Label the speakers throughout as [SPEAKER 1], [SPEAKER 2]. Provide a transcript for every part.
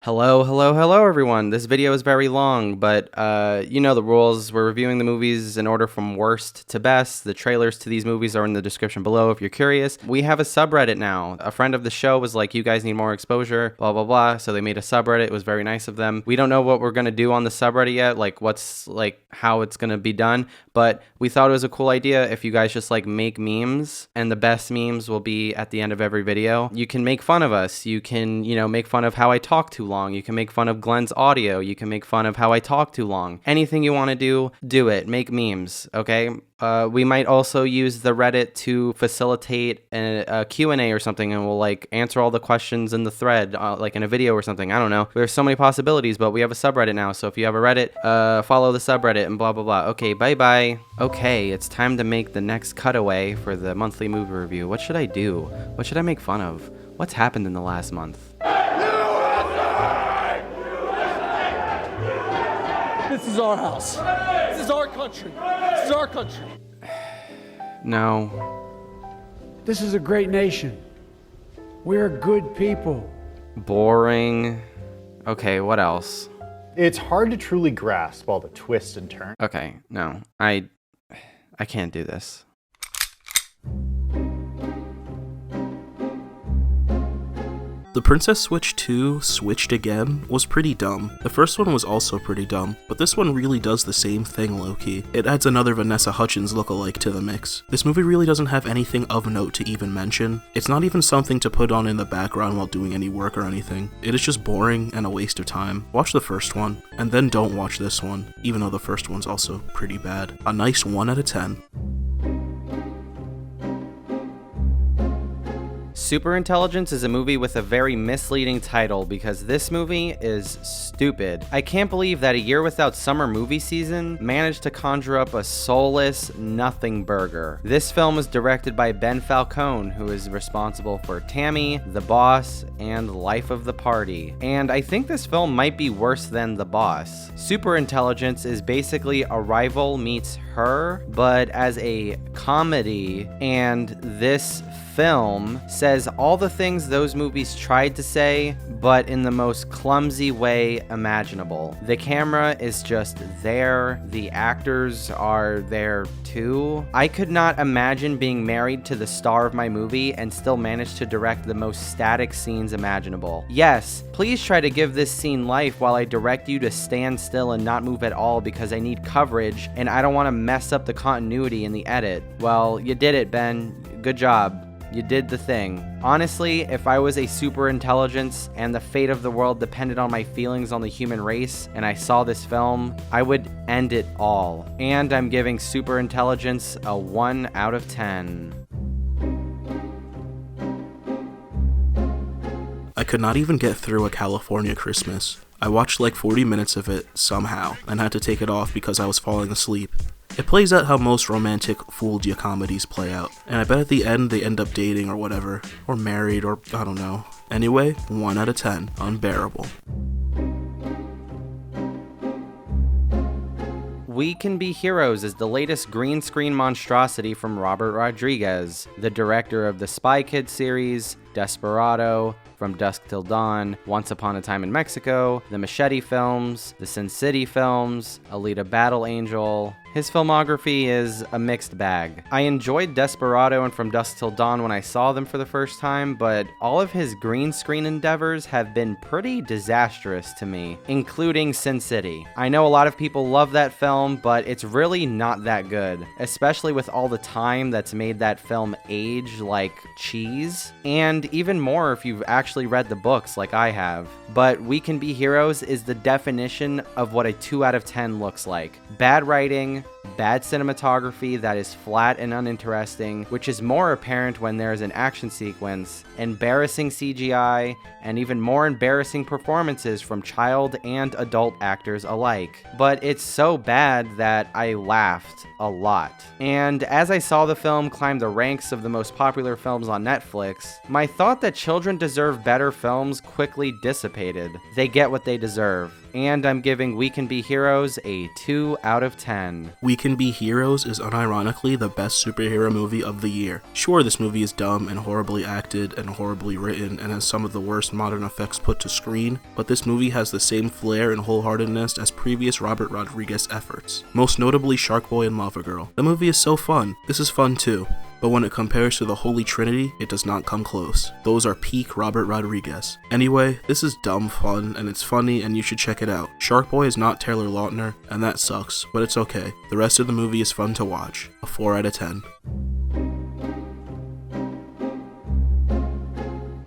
[SPEAKER 1] Hello, everyone. This video is very long, but you know the rules. We're reviewing the movies in order from worst to best. The trailers to these movies are in the description below if you're curious. We have a subreddit now. A friend of the show was like, you guys need more exposure, blah, blah, blah. So they made a subreddit. It was very nice of them. We don't know what we're going to do on the subreddit yet, how it's going to be done, but we thought it was a cool idea if you guys just make memes, and the best memes will be at the end of every video. You can make fun of us. You can, make fun of how I talk too long. You can make fun of Glenn's audio. You can make fun of how I talk too long. Anything you want to do it. Make memes, okay? We might also use the Reddit to facilitate a Q&A or something, and we'll answer all the questions in the thread, in a video or something. I don't know. There's so many possibilities, but we have a subreddit now. So if you have a Reddit, follow the subreddit and blah, blah, blah. Okay, bye-bye. Okay, it's time to make the next cutaway for the monthly movie review. What should I do? What should I make fun of? What's happened in the last month?
[SPEAKER 2] This is our house. This is our country. This is our country.
[SPEAKER 1] No.
[SPEAKER 3] This is a great nation. We're good people.
[SPEAKER 1] Boring. Okay, what else?
[SPEAKER 4] It's hard to truly grasp all the twists and turns.
[SPEAKER 1] Okay, no. I can't do this.
[SPEAKER 5] The Princess Switch 2, Switched Again, was pretty dumb. The first one was also pretty dumb, but this one really does the same thing low-key. It adds another Vanessa Hudgens lookalike to the mix. This movie really doesn't have anything of note to even mention. It's not even something to put on in the background while doing any work or anything. It is just boring and a waste of time. Watch the first one, and then don't watch this one, even though the first one's also pretty bad. A nice 1 out of 10.
[SPEAKER 1] Superintelligence is a movie with a very misleading title because this movie is stupid. I can't believe that a year without summer movie season managed to conjure up a soulless nothing burger. This film was directed by Ben Falcone, who is responsible for Tammy, The Boss, and Life of the Party. And I think this film might be worse than The Boss. Superintelligence is basically Arrival meets Her, but as a comedy, and this film says all the things those movies tried to say, but in the most clumsy way imaginable. The camera is just there. The actors are there too. I could not imagine being married to the star of my movie and still manage to direct the most static scenes imaginable. Yes, please try to give this scene life while I direct you to stand still and not move at all because I need coverage and I don't want to mess up the continuity in the edit. Well, you did it, Ben. Good job. You did the thing. Honestly, if I was a superintelligence and the fate of the world depended on my feelings on the human race and I saw this film, I would end it all. And I'm giving Superintelligence a 1 out of 10.
[SPEAKER 5] I could not even get through A California Christmas. I watched 40 minutes of it somehow and had to take it off because I was falling asleep. It plays out how most romantic fooled-ya comedies play out, and I bet at the end they end up dating or whatever, or married, or I don't know. Anyway, 1 out of 10, unbearable.
[SPEAKER 1] We Can Be Heroes is the latest green screen monstrosity from Robert Rodriguez, the director of the Spy Kids series, Desperado, From Dusk Till Dawn, Once Upon a Time in Mexico, the Machete films, the Sin City films, Alita Battle Angel. His filmography is a mixed bag. I enjoyed Desperado and From Dusk Till Dawn when I saw them for the first time, but all of his green screen endeavors have been pretty disastrous to me, including Sin City. I know a lot of people love that film, but it's really not that good, especially with all the time that's made that film age like cheese, and even more if you've actually read the books like I have. But We Can Be Heroes is the definition of what a 2 out of 10 looks like. Bad writing, bad cinematography that is flat and uninteresting, which is more apparent when there is an action sequence, embarrassing CGI, and even more embarrassing performances from child and adult actors alike. But it's so bad that I laughed a lot. And as I saw the film climb the ranks of the most popular films on Netflix, my thought that children deserve better films quickly dissipated. They get what they deserve. And I'm giving We Can Be Heroes a 2 out of 10.
[SPEAKER 5] We We Can Be Heroes is unironically the best superhero movie of the year. Sure, this movie is dumb and horribly acted and horribly written and has some of the worst modern effects put to screen, but this movie has the same flair and wholeheartedness as previous Robert Rodriguez efforts, most notably Shark Boy and Lava Girl. The movie is so fun. This is fun too. But when it compares to the Holy Trinity, it does not come close. Those are peak Robert Rodriguez. Anyway, this is dumb fun, and it's funny, and you should check it out. Shark Boy is not Taylor Lautner, and that sucks, but it's okay. The rest of the movie is fun to watch. A 4 out of 10.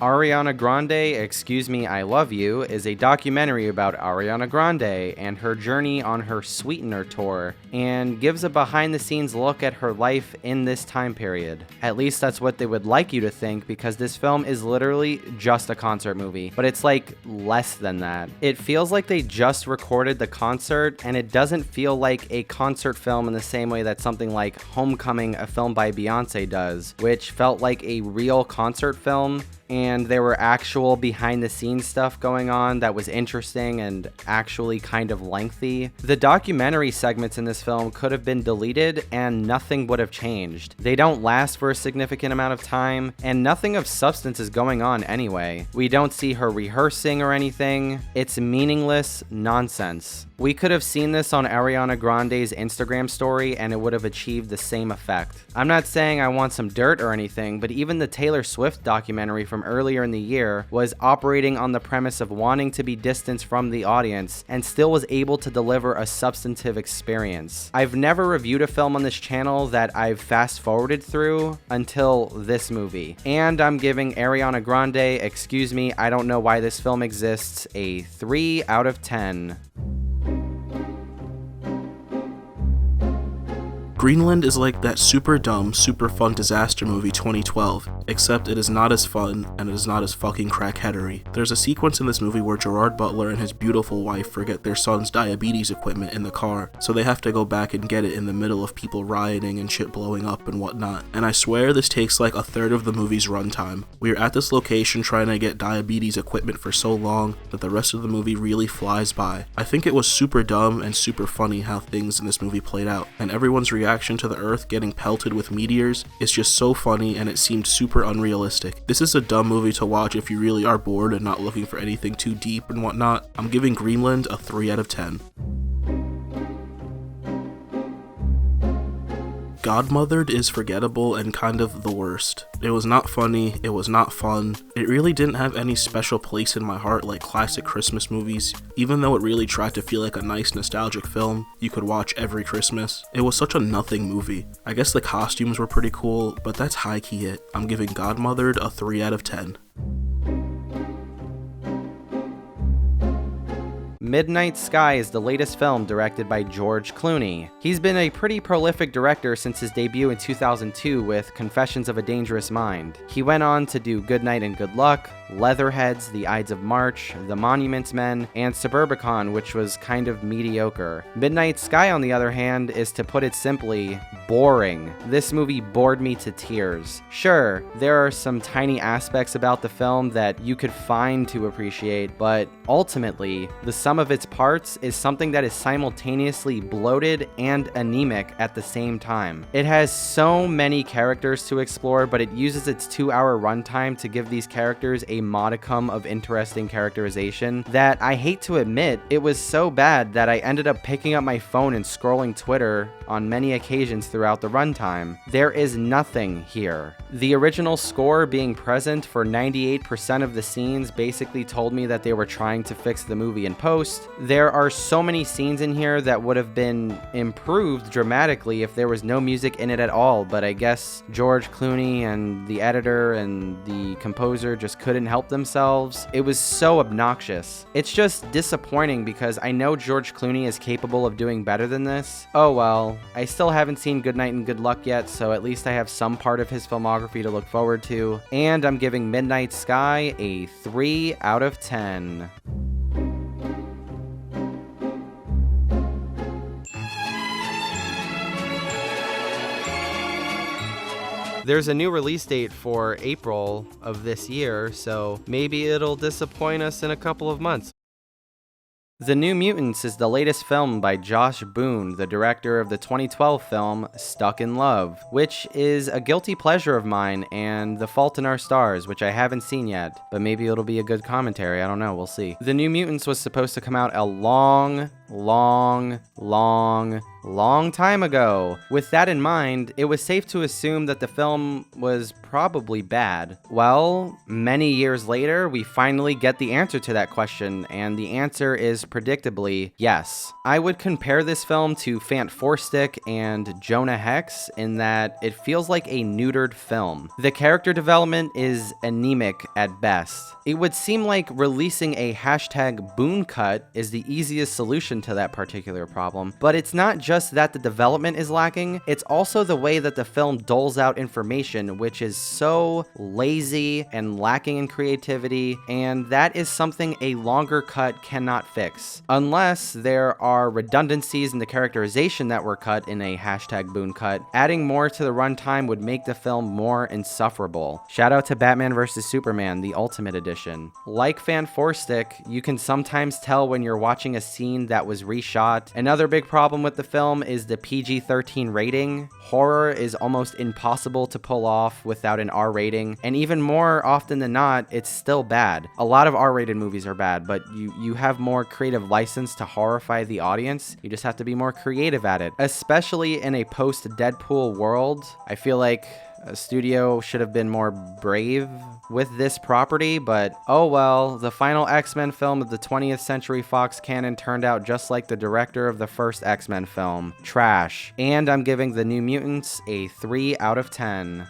[SPEAKER 1] Ariana Grande, Excuse Me, I Love You is a documentary about Ariana Grande and her journey on her Sweetener tour, and gives a behind-the-scenes look at her life in this time period. At least that's what they would like you to think, because this film is literally just a concert movie, but it's like less than that. It feels like they just recorded the concert, and it doesn't feel like a concert film in the same way that something like Homecoming, a film by Beyonce, does, which felt like a real concert film, and there were actual behind-the-scenes stuff going on that was interesting and actually kind of lengthy. The documentary segments in this film could have been deleted and nothing would have changed. They don't last for a significant amount of time, and nothing of substance is going on anyway. We don't see her rehearsing or anything. It's meaningless nonsense. We could have seen this on Ariana Grande's Instagram story and it would have achieved the same effect. I'm not saying I want some dirt or anything, but even the Taylor Swift documentary from earlier in the year was operating on the premise of wanting to be distanced from the audience and still was able to deliver a substantive experience. I've never reviewed a film on this channel that I've fast forwarded through until this movie. And I'm giving Ariana Grande, Excuse Me, I Don't Know Why This Film Exists, a 3 out of 10.
[SPEAKER 5] Greenland is like that super dumb, super fun disaster movie 2012, except it is not as fun and it is not as fucking crackheadery. There's a sequence in this movie where Gerard Butler and his beautiful wife forget their son's diabetes equipment in the car, so they have to go back and get it in the middle of people rioting and shit blowing up and whatnot. And I swear this takes like a third of the movie's runtime. We are at this location trying to get diabetes equipment for so long that the rest of the movie really flies by. I think it was super dumb and super funny how things in this movie played out, and everyone's reaction to the Earth getting pelted with meteors is just so funny and it seemed super unrealistic. This is a dumb movie to watch if you really are bored and not looking for anything too deep and whatnot. I'm giving Greenland a 3 out of 10. Godmothered is forgettable and kind of the worst. It was not funny, it was not fun, it really didn't have any special place in my heart like classic Christmas movies, even though it really tried to feel like a nice nostalgic film you could watch every Christmas. It was such a nothing movie. I guess the costumes were pretty cool, but that's high-key it. I'm giving Godmothered a 3 out of 10.
[SPEAKER 1] Midnight Sky is the latest film directed by George Clooney. He's been a pretty prolific director since his debut in 2002 with Confessions of a Dangerous Mind. He went on to do Good Night and Good Luck, Leatherheads, The Ides of March, The Monuments Men, and Suburbicon, which was kind of mediocre. Midnight Sky, on the other hand, is, to put it simply, boring. This movie bored me to tears. Sure, there are some tiny aspects about the film that you could find to appreciate, but ultimately, the sum of its parts is something that is simultaneously bloated and anemic at the same time. It has so many characters to explore, but it uses its 2-hour runtime to give these characters a modicum of interesting characterization that I hate to admit, it was so bad that I ended up picking up my phone and scrolling Twitter on many occasions throughout the runtime. There is nothing here. The original score being present for 98% of the scenes basically told me that they were trying to fix the movie in post. There are so many scenes in here that would have been improved dramatically if there was no music in it at all, but I guess George Clooney and the editor and the composer just couldn't help themselves. It was so obnoxious. It's just disappointing because I know George Clooney is capable of doing better than this. Oh well, I still haven't seen Good Night and Good Luck yet, so at least I have some part of his filmography to look forward to, and I'm giving Midnight Sky a 3 out of 10. There's a new release date for April of this year, so maybe it'll disappoint us in a couple of months. The New Mutants is the latest film by Josh Boone, the director of the 2012 film Stuck in Love, which is a guilty pleasure of mine, and The Fault in Our Stars, which I haven't seen yet, but maybe it'll be a good commentary, I don't know, we'll see. The New Mutants was supposed to come out a long time ago. With that in mind, it was safe to assume that the film was probably bad. Well, many years later, we finally get the answer to that question, and the answer is predictably yes. I would compare this film to Fant Four Stick and Jonah Hex in that it feels like a neutered film. The character development is anemic at best. It would seem like releasing a hashtag Boone cut is the easiest solution to that particular problem, but it's not just that the development is lacking, it's also the way that the film doles out information, which is so lazy and lacking in creativity, and that is something a longer cut cannot fix. Unless there are redundancies in the characterization that were cut in a hashtag Boone cut, adding more to the runtime would make the film more insufferable. Shout out to Batman vs Superman, the Ultimate Edition. Like Fan Four Stick, you can sometimes tell when you're watching a scene that was reshot. Another big problem with the film is the PG-13 rating. Horror is almost impossible to pull off without an R rating, and even more often than not, it's still bad. A lot of R-rated movies are bad, but you have more creative license to horrify the audience. You just have to be more creative at it. Especially in a post-Deadpool world, I feel like a studio should have been more brave with this property, but oh well, the final X-Men film of the 20th Century Fox canon turned out just like the director of the first X-Men film. Trash. And I'm giving The New Mutants a 3 out of 10.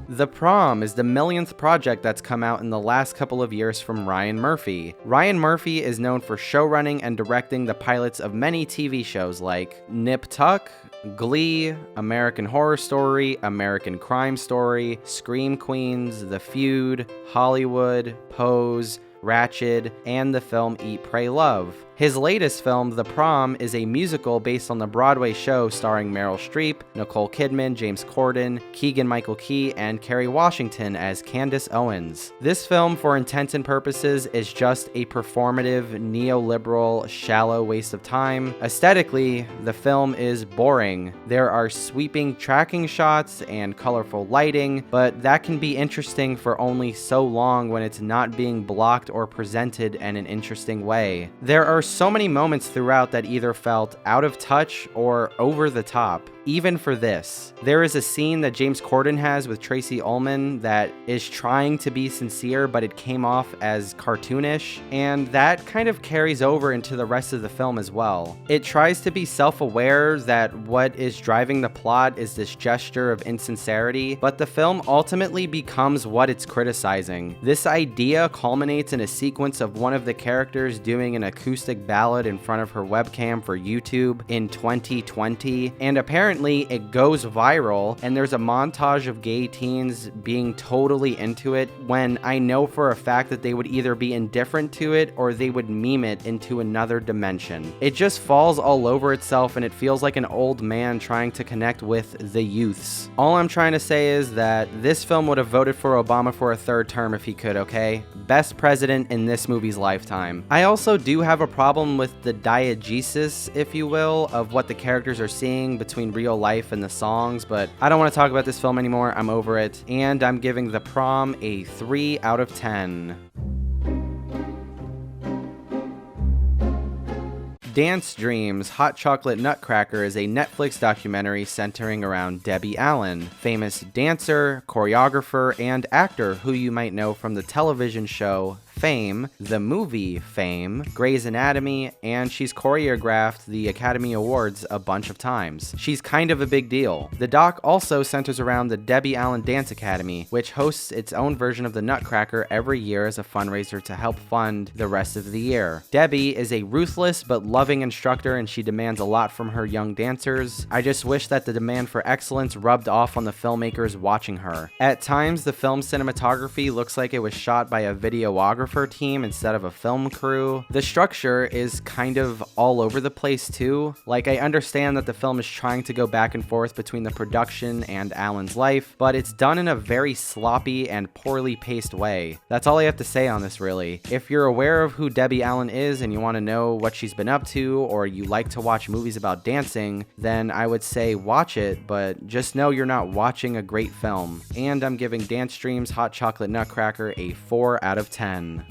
[SPEAKER 1] The Prom is the millionth project that's come out in the last couple of years from Ryan Murphy. Ryan Murphy is known for showrunning and directing the pilots of many TV shows like Nip Tuck, Glee, American Horror Story, American Crime Story, Scream Queens, The Feud, Hollywood, Pose, Ratched, and the film Eat, Pray, Love. His latest film, The Prom, is a musical based on the Broadway show starring Meryl Streep, Nicole Kidman, James Corden, Keegan-Michael Key, and Kerry Washington as Candace Owens. This film, for intents and purposes, is just a performative, neoliberal, shallow waste of time. Aesthetically, the film is boring. There are sweeping tracking shots and colorful lighting, but that can be interesting for only so long when it's not being blocked or presented in an interesting way. There are so many moments throughout that either felt out of touch or over the top. Even for this, there is a scene that James Corden has with Tracy Ullman that is trying to be sincere, but it came off as cartoonish, and that kind of carries over into the rest of the film as well. It tries to be self-aware that what is driving the plot is this gesture of insincerity, but the film ultimately becomes what it's criticizing. This idea culminates in a sequence of one of the characters doing an acoustic ballad in front of her webcam for YouTube in 2020, and apparently it goes viral, and there's a montage of gay teens being totally into it when I know for a fact that they would either be indifferent to it or they would meme it into another dimension. It just falls all over itself, and it feels like an old man trying to connect with the youths. All I'm trying to say is that this film would have voted for Obama for a third term if he could, okay? Best president in this movie's lifetime. I also do have a problem with the diegesis, if you will, of what the characters are seeing between real life and the songs, but I don't want to talk about this film anymore. I'm over it, and I'm giving The Prom a 3 out of 10. Dance Dreams Hot Chocolate Nutcracker is a Netflix documentary centering around Debbie Allen, famous dancer, choreographer, and actor who you might know from the television show Fame, the movie Fame, Grey's Anatomy, and she's choreographed the Academy Awards a bunch of times. She's kind of a big deal. The doc also centers around the Debbie Allen Dance Academy, which hosts its own version of the Nutcracker every year as a fundraiser to help fund the rest of the year. Debbie is a ruthless but loving instructor, and she demands a lot from her young dancers. I just wish that the demand for excellence rubbed off on the filmmakers watching her. At times, the film's cinematography looks like it was shot by a videographer cinematographer team instead of a film crew. The structure is kind of all over the place too. Like, I understand that the film is trying to go back and forth between the production and Alan's life, but it's done in a very sloppy and poorly paced way. That's all I have to say on this, really. If you're aware of who Debbie Allen is and you want to know what she's been up to, or you like to watch movies about dancing, then I would say watch it, but just know you're not watching a great film. And I'm giving Dance Stream's Hot Chocolate Nutcracker a 4 out of 10.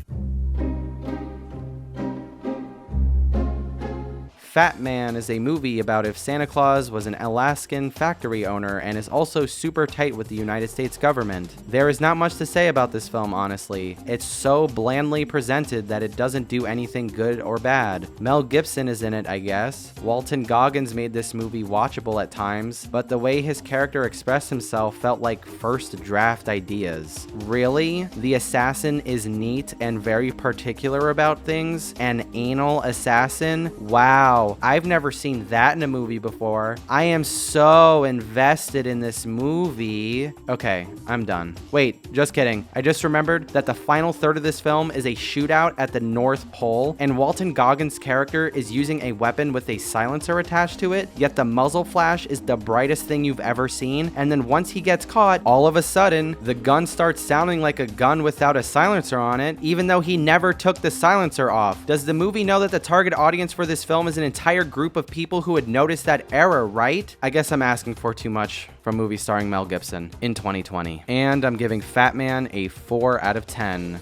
[SPEAKER 1] Fatman is a movie about if Santa Claus was an Alaskan factory owner and is also super tight with the United States government. There is not much to say about this film, honestly. It's so blandly presented that it doesn't do anything good or bad. Mel Gibson is in it, I guess. Walton Goggins made this movie watchable at times, but the way his character expressed himself felt like first draft ideas. Really? The assassin is neat and very particular about things? An anal assassin? Wow. I've never seen that in a movie before. I am so invested in this movie. Okay, I'm done. Wait, just kidding. I just remembered that the final third of this film is a shootout at the North Pole, and Walton Goggins' character is using a weapon with a silencer attached to it, yet the muzzle flash is the brightest thing you've ever seen, and then once he gets caught, all of a sudden, the gun starts sounding like a gun without a silencer on it, even though he never took the silencer off. Does the movie know that the target audience for this film is an entire group of people who had noticed that error, right? I guess I'm asking for too much from a movie starring Mel Gibson in 2020. And I'm giving Fatman a 4 out of 10.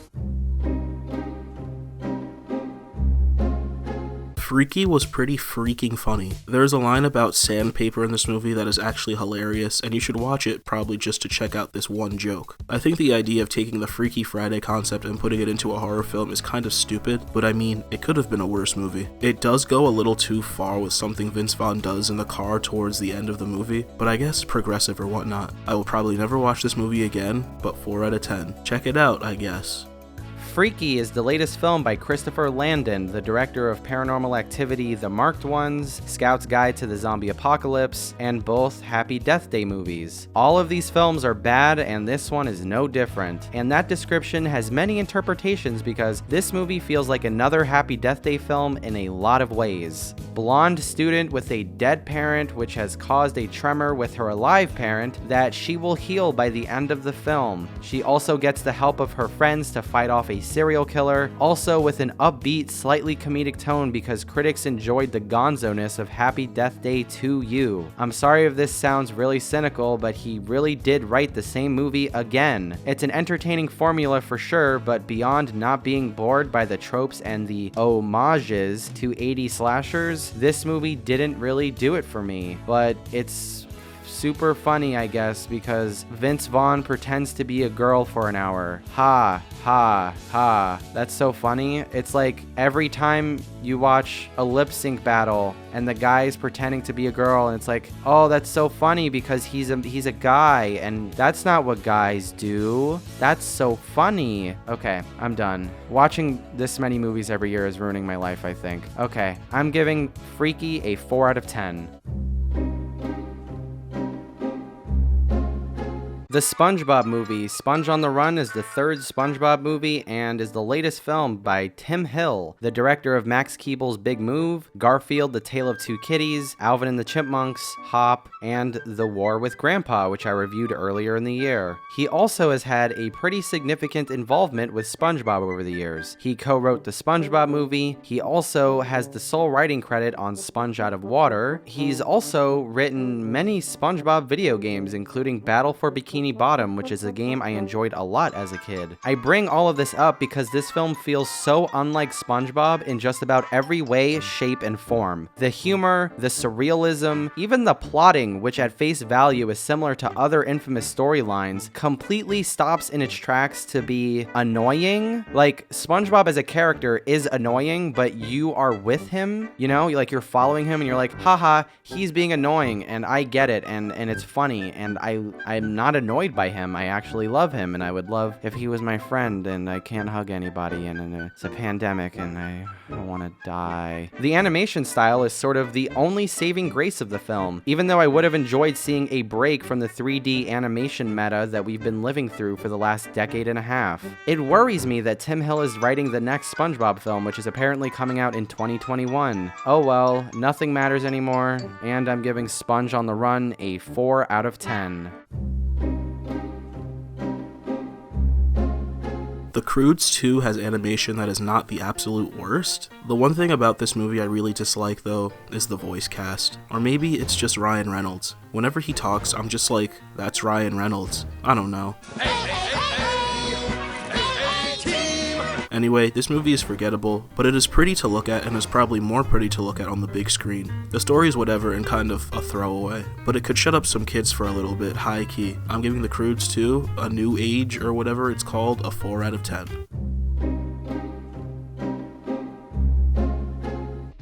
[SPEAKER 5] Freaky was pretty freaking funny. There's a line about sandpaper in this movie that is actually hilarious, and you should watch it probably just to check out this one joke. I think the idea of taking the Freaky Friday concept and putting it into a horror film is kind of stupid, but I mean, it could have been a worse movie. It does go a little too far with something Vince Vaughn does in the car towards the end of the movie, but I guess progressive or whatnot. I will probably never watch this movie again, but 4 out of 10. Check it out, I guess.
[SPEAKER 1] Freaky is the latest film by Christopher Landon, the director of Paranormal Activity, The Marked Ones, Scout's Guide to the Zombie Apocalypse, and both Happy Death Day movies. All of these films are bad, and this one is no different. And that description has many interpretations because this movie feels like another Happy Death Day film in a lot of ways. Blonde student with a dead parent, which has caused a tremor with her alive parent that she will heal by the end of the film. She also gets the help of her friends to fight off a serial killer, also with an upbeat, slightly comedic tone because critics enjoyed the gonzo-ness of Happy Death Day 2U. I'm sorry if this sounds really cynical, but he really did write the same movie again. It's an entertaining formula for sure, but beyond not being bored by the tropes and the homages to 80s slashers, this movie didn't really do it for me. But it's super funny, I guess, because Vince Vaughn pretends to be a girl for an hour. Ha, ha, ha. That's so funny. It's like every time you watch a lip sync battle and the guy's pretending to be a girl, and it's like, oh, that's so funny because he's a guy, and that's not what guys do. That's so funny. Okay, I'm done. Watching this many movies every year is ruining my life, I think. Okay, I'm giving Freaky a 4 out of 10. The SpongeBob movie, Sponge on the Run, is the third SpongeBob movie and is the latest film by Tim Hill, the director of Max Keeble's Big Move, Garfield, The Tale of Two Kitties, Alvin and the Chipmunks, Hop, and The War with Grandpa, which I reviewed earlier in the year. He also has had a pretty significant involvement with SpongeBob over the years. He co-wrote the SpongeBob movie. He also has the sole writing credit on Sponge Out of Water. He's also written many SpongeBob video games, including Battle for Bikini Bottom, which is a game I enjoyed a lot as a kid. I bring all of this up because this film feels so unlike SpongeBob in just about every way, shape, and form. The humor, the surrealism, even the plotting, which at face value is similar to other infamous storylines, completely stops in its tracks to be annoying. Like, SpongeBob as a character is annoying, but you are with him, you know? Like, you're following him and you're like, haha, he's being annoying, and I get it, and it's funny, and I'm not annoyed annoyed by him. I actually love him, and I would love if he was my friend, and I can't hug anybody, and it's a pandemic, and I want to die. The animation style is sort of the only saving grace of the film, even though I would have enjoyed seeing a break from the 3D animation meta that we've been living through for the last decade and a half. It worries me that Tim Hill is writing the next SpongeBob film, which is apparently coming out in 2021. Oh well, nothing matters anymore, and I'm giving Sponge on the Run a 4 out of 10.
[SPEAKER 5] The Croods 2 has animation that is not the absolute worst. The one thing about this movie I really dislike, though, is the voice cast. Or maybe it's just Ryan Reynolds. Whenever he talks, I'm just like, that's Ryan Reynolds. I don't know. Anyway, this movie is forgettable, but it is pretty to look at and is probably more pretty to look at on the big screen. The story is whatever and kind of a throwaway, but it could shut up some kids for a little bit, high key. I'm giving The Croods 2, A New Age or whatever it's called, a 4 out of 10.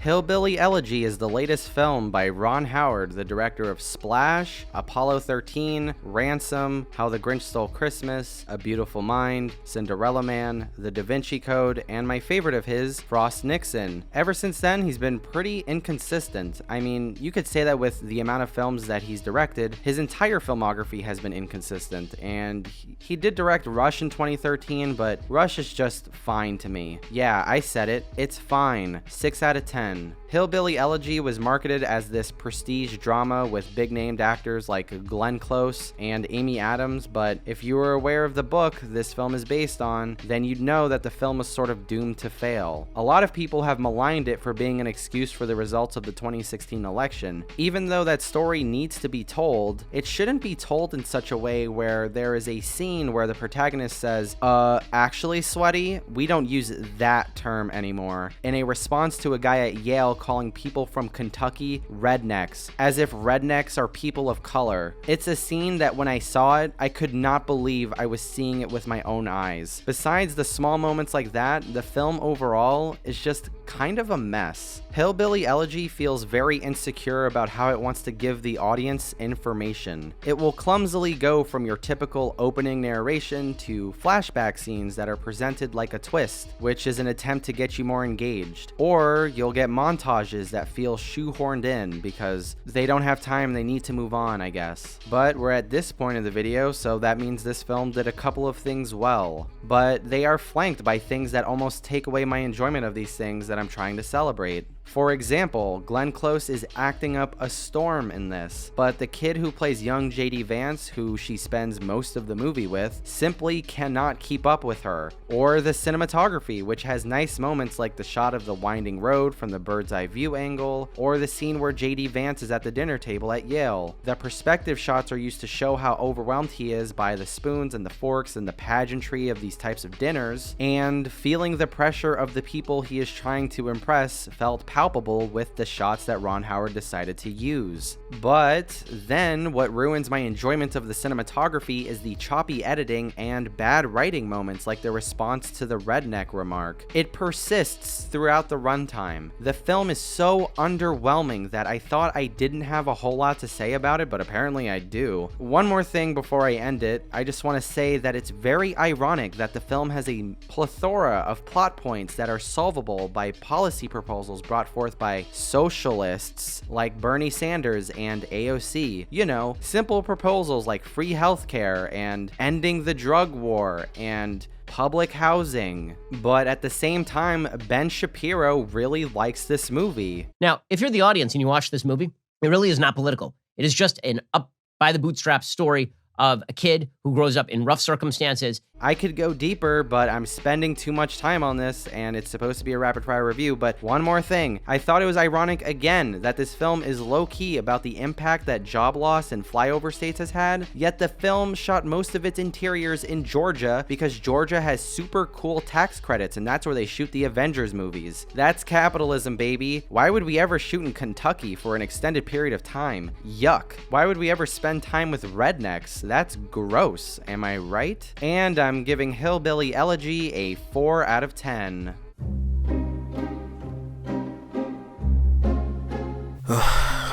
[SPEAKER 1] Hillbilly Elegy is the latest film by Ron Howard, the director of Splash, Apollo 13, Ransom, How the Grinch Stole Christmas, A Beautiful Mind, Cinderella Man, The Da Vinci Code, and my favorite of his, Frost Nixon. Ever since then, he's been pretty inconsistent. I mean, you could say that with the amount of films that he's directed, his entire filmography has been inconsistent, and he did direct Rush in 2013, but Rush is just fine to me. Yeah, I said it. It's fine. 6 out of 10. Hillbilly Elegy was marketed as this prestige drama with big-named actors like Glenn Close and Amy Adams, but if you were aware of the book this film is based on, then you'd know that the film was sort of doomed to fail. A lot of people have maligned it for being an excuse for the results of the 2016 election. Even though that story needs to be told, it shouldn't be told in such a way where there is a scene where the protagonist says, actually, sweaty, we don't use that term anymore, in a response to a guy at Yale calling people from Kentucky rednecks, as if rednecks are people of color. It's a scene that when I saw it, I could not believe I was seeing it with my own eyes. Besides the small moments like that, the film overall is just kind of a mess. Hillbilly Elegy feels very insecure about how it wants to give the audience information. It will clumsily go from your typical opening narration to flashback scenes that are presented like a twist, which is an attempt to get you more engaged. Or you'll get montages that feel shoehorned in because they don't have time, they need to move on, I guess. But we're at this point of the video, so that means this film did a couple of things well. But they are flanked by things that almost take away my enjoyment of these things that I'm trying to celebrate. For example, Glenn Close is acting up a storm in this, but the kid who plays young JD Vance, who she spends most of the movie with, simply cannot keep up with her. Or the cinematography, which has nice moments like the shot of the winding road from the bird's eye view angle, or the scene where JD Vance is at the dinner table at Yale. The perspective shots are used to show how overwhelmed he is by the spoons and the forks and the pageantry of these types of dinners, and feeling the pressure of the people he is trying to impress felt palpable with the shots that Ron Howard decided to use. But then what ruins my enjoyment of the cinematography is the choppy editing and bad writing moments like the response to the redneck remark. It persists throughout the runtime. The film is so underwhelming that I thought I didn't have a whole lot to say about it, but apparently I do. One more thing before I end it, I just want to say that it's very ironic that the film has a plethora of plot points that are solvable by policy proposals brought forth by socialists like Bernie Sanders and AOC. You know, simple proposals like free healthcare and ending the drug war and public housing. But at the same time, Ben Shapiro really likes this movie.
[SPEAKER 6] Now, if you're the audience and you watch this movie, it really is not political. It is just an up by the bootstraps story of a kid who grows up in rough circumstances.
[SPEAKER 1] I could go deeper, but I'm spending too much time on this, and it's supposed to be a rapid-fire review. But one more thing. I thought it was ironic again that this film is low-key about the impact that job loss in flyover states has had, yet the film shot most of its interiors in Georgia because Georgia has super cool tax credits, and that's where they shoot the Avengers movies. That's capitalism, baby. Why would we ever shoot in Kentucky for an extended period of time? Yuck. Why would we ever spend time with rednecks? That's gross. Am I right? And I'm giving Hillbilly Elegy a 4 out of 10.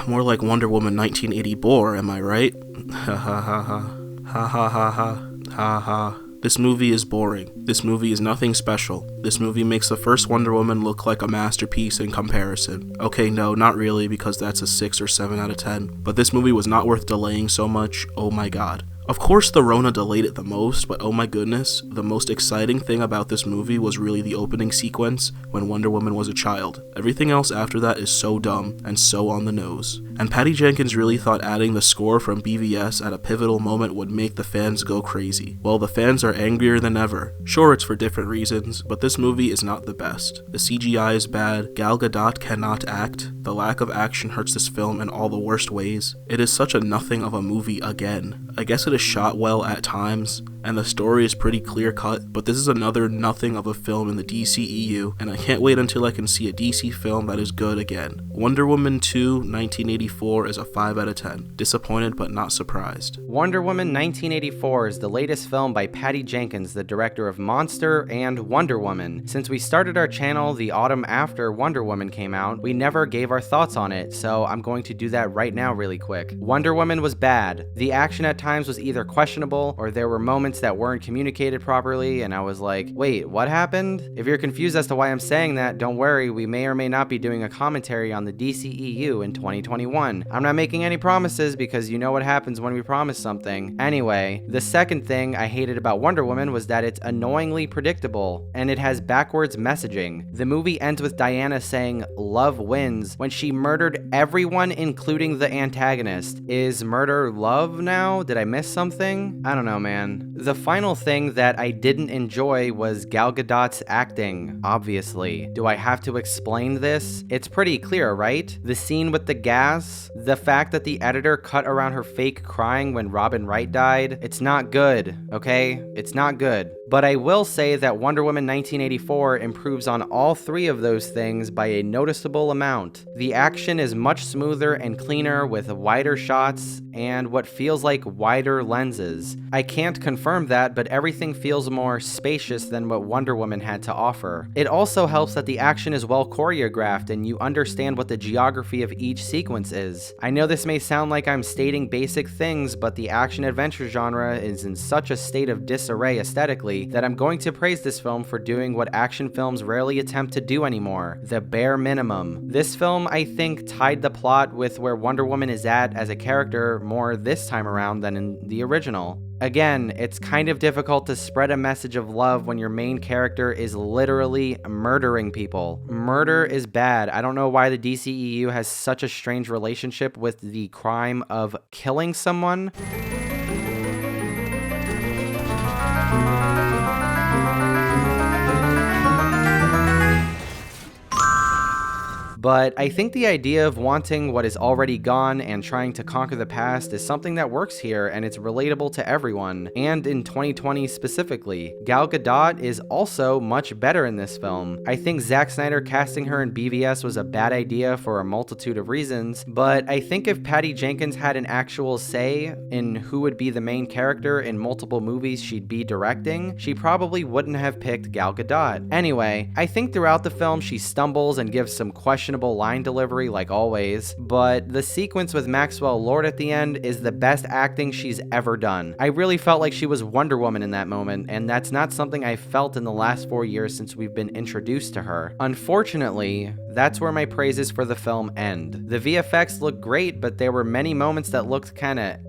[SPEAKER 5] More like Wonder Woman 1984, am I right? Ha ha ha ha. Ha ha ha ha. Ha ha. This movie is boring. This movie is nothing special. This movie makes the first Wonder Woman look like a masterpiece in comparison. Okay, no, not really, because that's a 6 or 7 out of 10. But this movie was not worth delaying so much. Oh my god. Of course the Rona delayed it the most, but oh my goodness, the most exciting thing about this movie was really the opening sequence when Wonder Woman was a child. Everything else after that is so dumb and so on the nose. And Patty Jenkins really thought adding the score from BVS at a pivotal moment would make the fans go crazy. Well, the fans are angrier than ever. Sure, it's for different reasons, but this movie is not the best. The CGI is bad, Gal Gadot cannot act, the lack of action hurts this film in all the worst ways. It is such a nothing of a movie again. I guess it is shot well at times, and the story is pretty clear cut, but this is another nothing of a film in the DCEU, and I can't wait until I can see a DC film that is good again. Wonder Woman 2 1984 is a 5 out of 10. Disappointed but not surprised.
[SPEAKER 1] Wonder Woman 1984 is the latest film by Patty Jenkins, the director of Monster and Wonder Woman. Since we started our channel the autumn after Wonder Woman came out, we never gave our thoughts on it, so I'm going to do that right now really quick. Wonder Woman was bad. The action at times was either questionable or there were moments that weren't communicated properly, and I was like, wait, what happened? If you're confused as to why I'm saying that, don't worry, we may or may not be doing a commentary on the DCEU in 2021. I'm not making any promises because you know what happens when we promise something. Anyway, the second thing I hated about Wonder Woman was that it's annoyingly predictable, and it has backwards messaging. The movie ends with Diana saying, "Love wins," when she murdered everyone, including the antagonist. Is murder love now? Did I miss something? I don't know, man. The final thing that I didn't enjoy was Gal Gadot's acting, obviously. Do I have to explain this? It's pretty clear, right? The scene with the gas, the fact that the editor cut around her fake crying when Robin Wright died, it's not good, okay? It's not good. But I will say that Wonder Woman 1984 improves on all three of those things by a noticeable amount. The action is much smoother and cleaner with wider shots and what feels like wider lenses. I can't confirm that, but everything feels more spacious than what Wonder Woman had to offer. It also helps that the action is well choreographed and you understand what the geography of each sequence is. I know this may sound like I'm stating basic things, but the action-adventure genre is in such a state of disarray aesthetically that I'm going to praise this film for doing what action films rarely attempt to do anymore, the bare minimum. This film, I think, tied the plot with where Wonder Woman is at as a character more this time around than in the original. Again, it's kind of difficult to spread a message of love when your main character is literally murdering people. Murder is bad. I don't know why the DCEU has such a strange relationship with the crime of killing someone. But I think the idea of wanting what is already gone and trying to conquer the past is something that works here, and it's relatable to everyone, and in 2020 specifically. Gal Gadot is also much better in this film. I think Zack Snyder casting her in BVS was a bad idea for a multitude of reasons, but I think if Patty Jenkins had an actual say in who would be the main character in multiple movies she'd be directing, she probably wouldn't have picked Gal Gadot. Anyway, I think throughout the film she stumbles and gives some questionable line delivery like always, but the sequence with Maxwell Lord at the end is the best acting she's ever done. I really felt like she was Wonder Woman in that moment, and that's not something I felt in the last 4 years since we've been introduced to her. Unfortunately, that's where my praises for the film end. The VFX look great, but there were many moments that looked kinda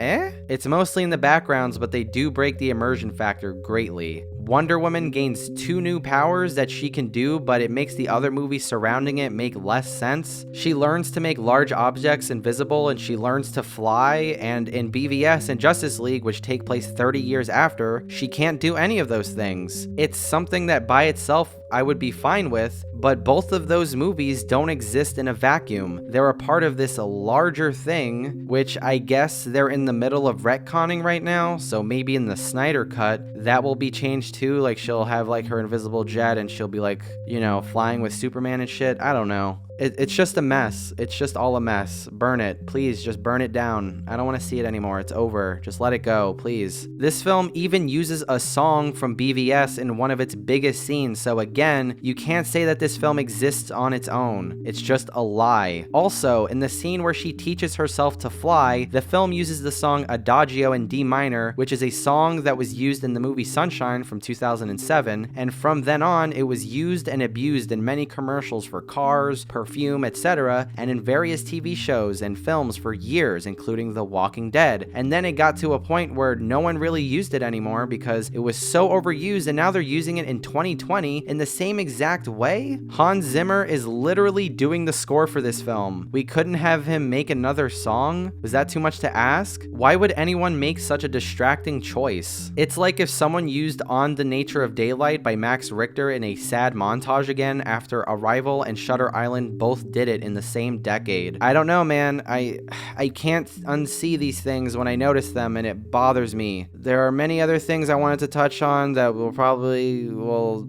[SPEAKER 1] It's mostly in the backgrounds, but they do break the immersion factor greatly. Wonder Woman gains 2 new powers that she can do, but it makes the other movies surrounding it make less sense. She learns to make large objects invisible, and she learns to fly, and in BVS and Justice League, which take place 30 years after, she can't do any of those things. It's something that by itself I would be fine with, but both of those movies don't exist in a vacuum. They're a part of this larger thing, which I guess they're in the middle of retconning right now, so maybe in the Snyder cut, that will be changed too, like she'll have like her invisible jet and she'll be like, you know, flying with Superman and shit. I don't know. It's just a mess. It's just all a mess. Burn it. Please, just burn it down. I don't want to see it anymore. It's over. Just let it go, please. This film even uses a song from BVS in one of its biggest scenes, so again, you can't say that this film exists on its own. It's just a lie. Also, in the scene where she teaches herself to fly, the film uses the song Adagio in D minor, which is a song that was used in the movie Sunshine from 2007, and from then on, it was used and abused in many commercials for cars, perfume, etc., and in various TV shows and films for years, including The Walking Dead. And then it got to a point where no one really used it anymore because it was so overused, and now they're using it in 2020 in the same exact way? Hans Zimmer is literally doing the score for this film. We couldn't have him make another song? Was that too much to ask? Why would anyone make such a distracting choice? It's like if someone used On the Nature of Daylight by Max Richter in a sad montage again after Arrival and Shutter Island both did it in the same decade. I don't know, man. I can't unsee these things when I notice them, and it bothers me. There are many other things I wanted to touch on that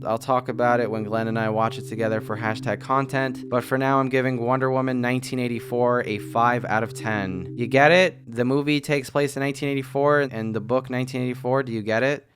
[SPEAKER 1] I'll talk about it when Glenn and I watch it together for hashtag content, but for now I'm giving Wonder Woman 1984 a 5 out of 10. You get it? The movie takes place in 1984 and the book 1984. Do you get it?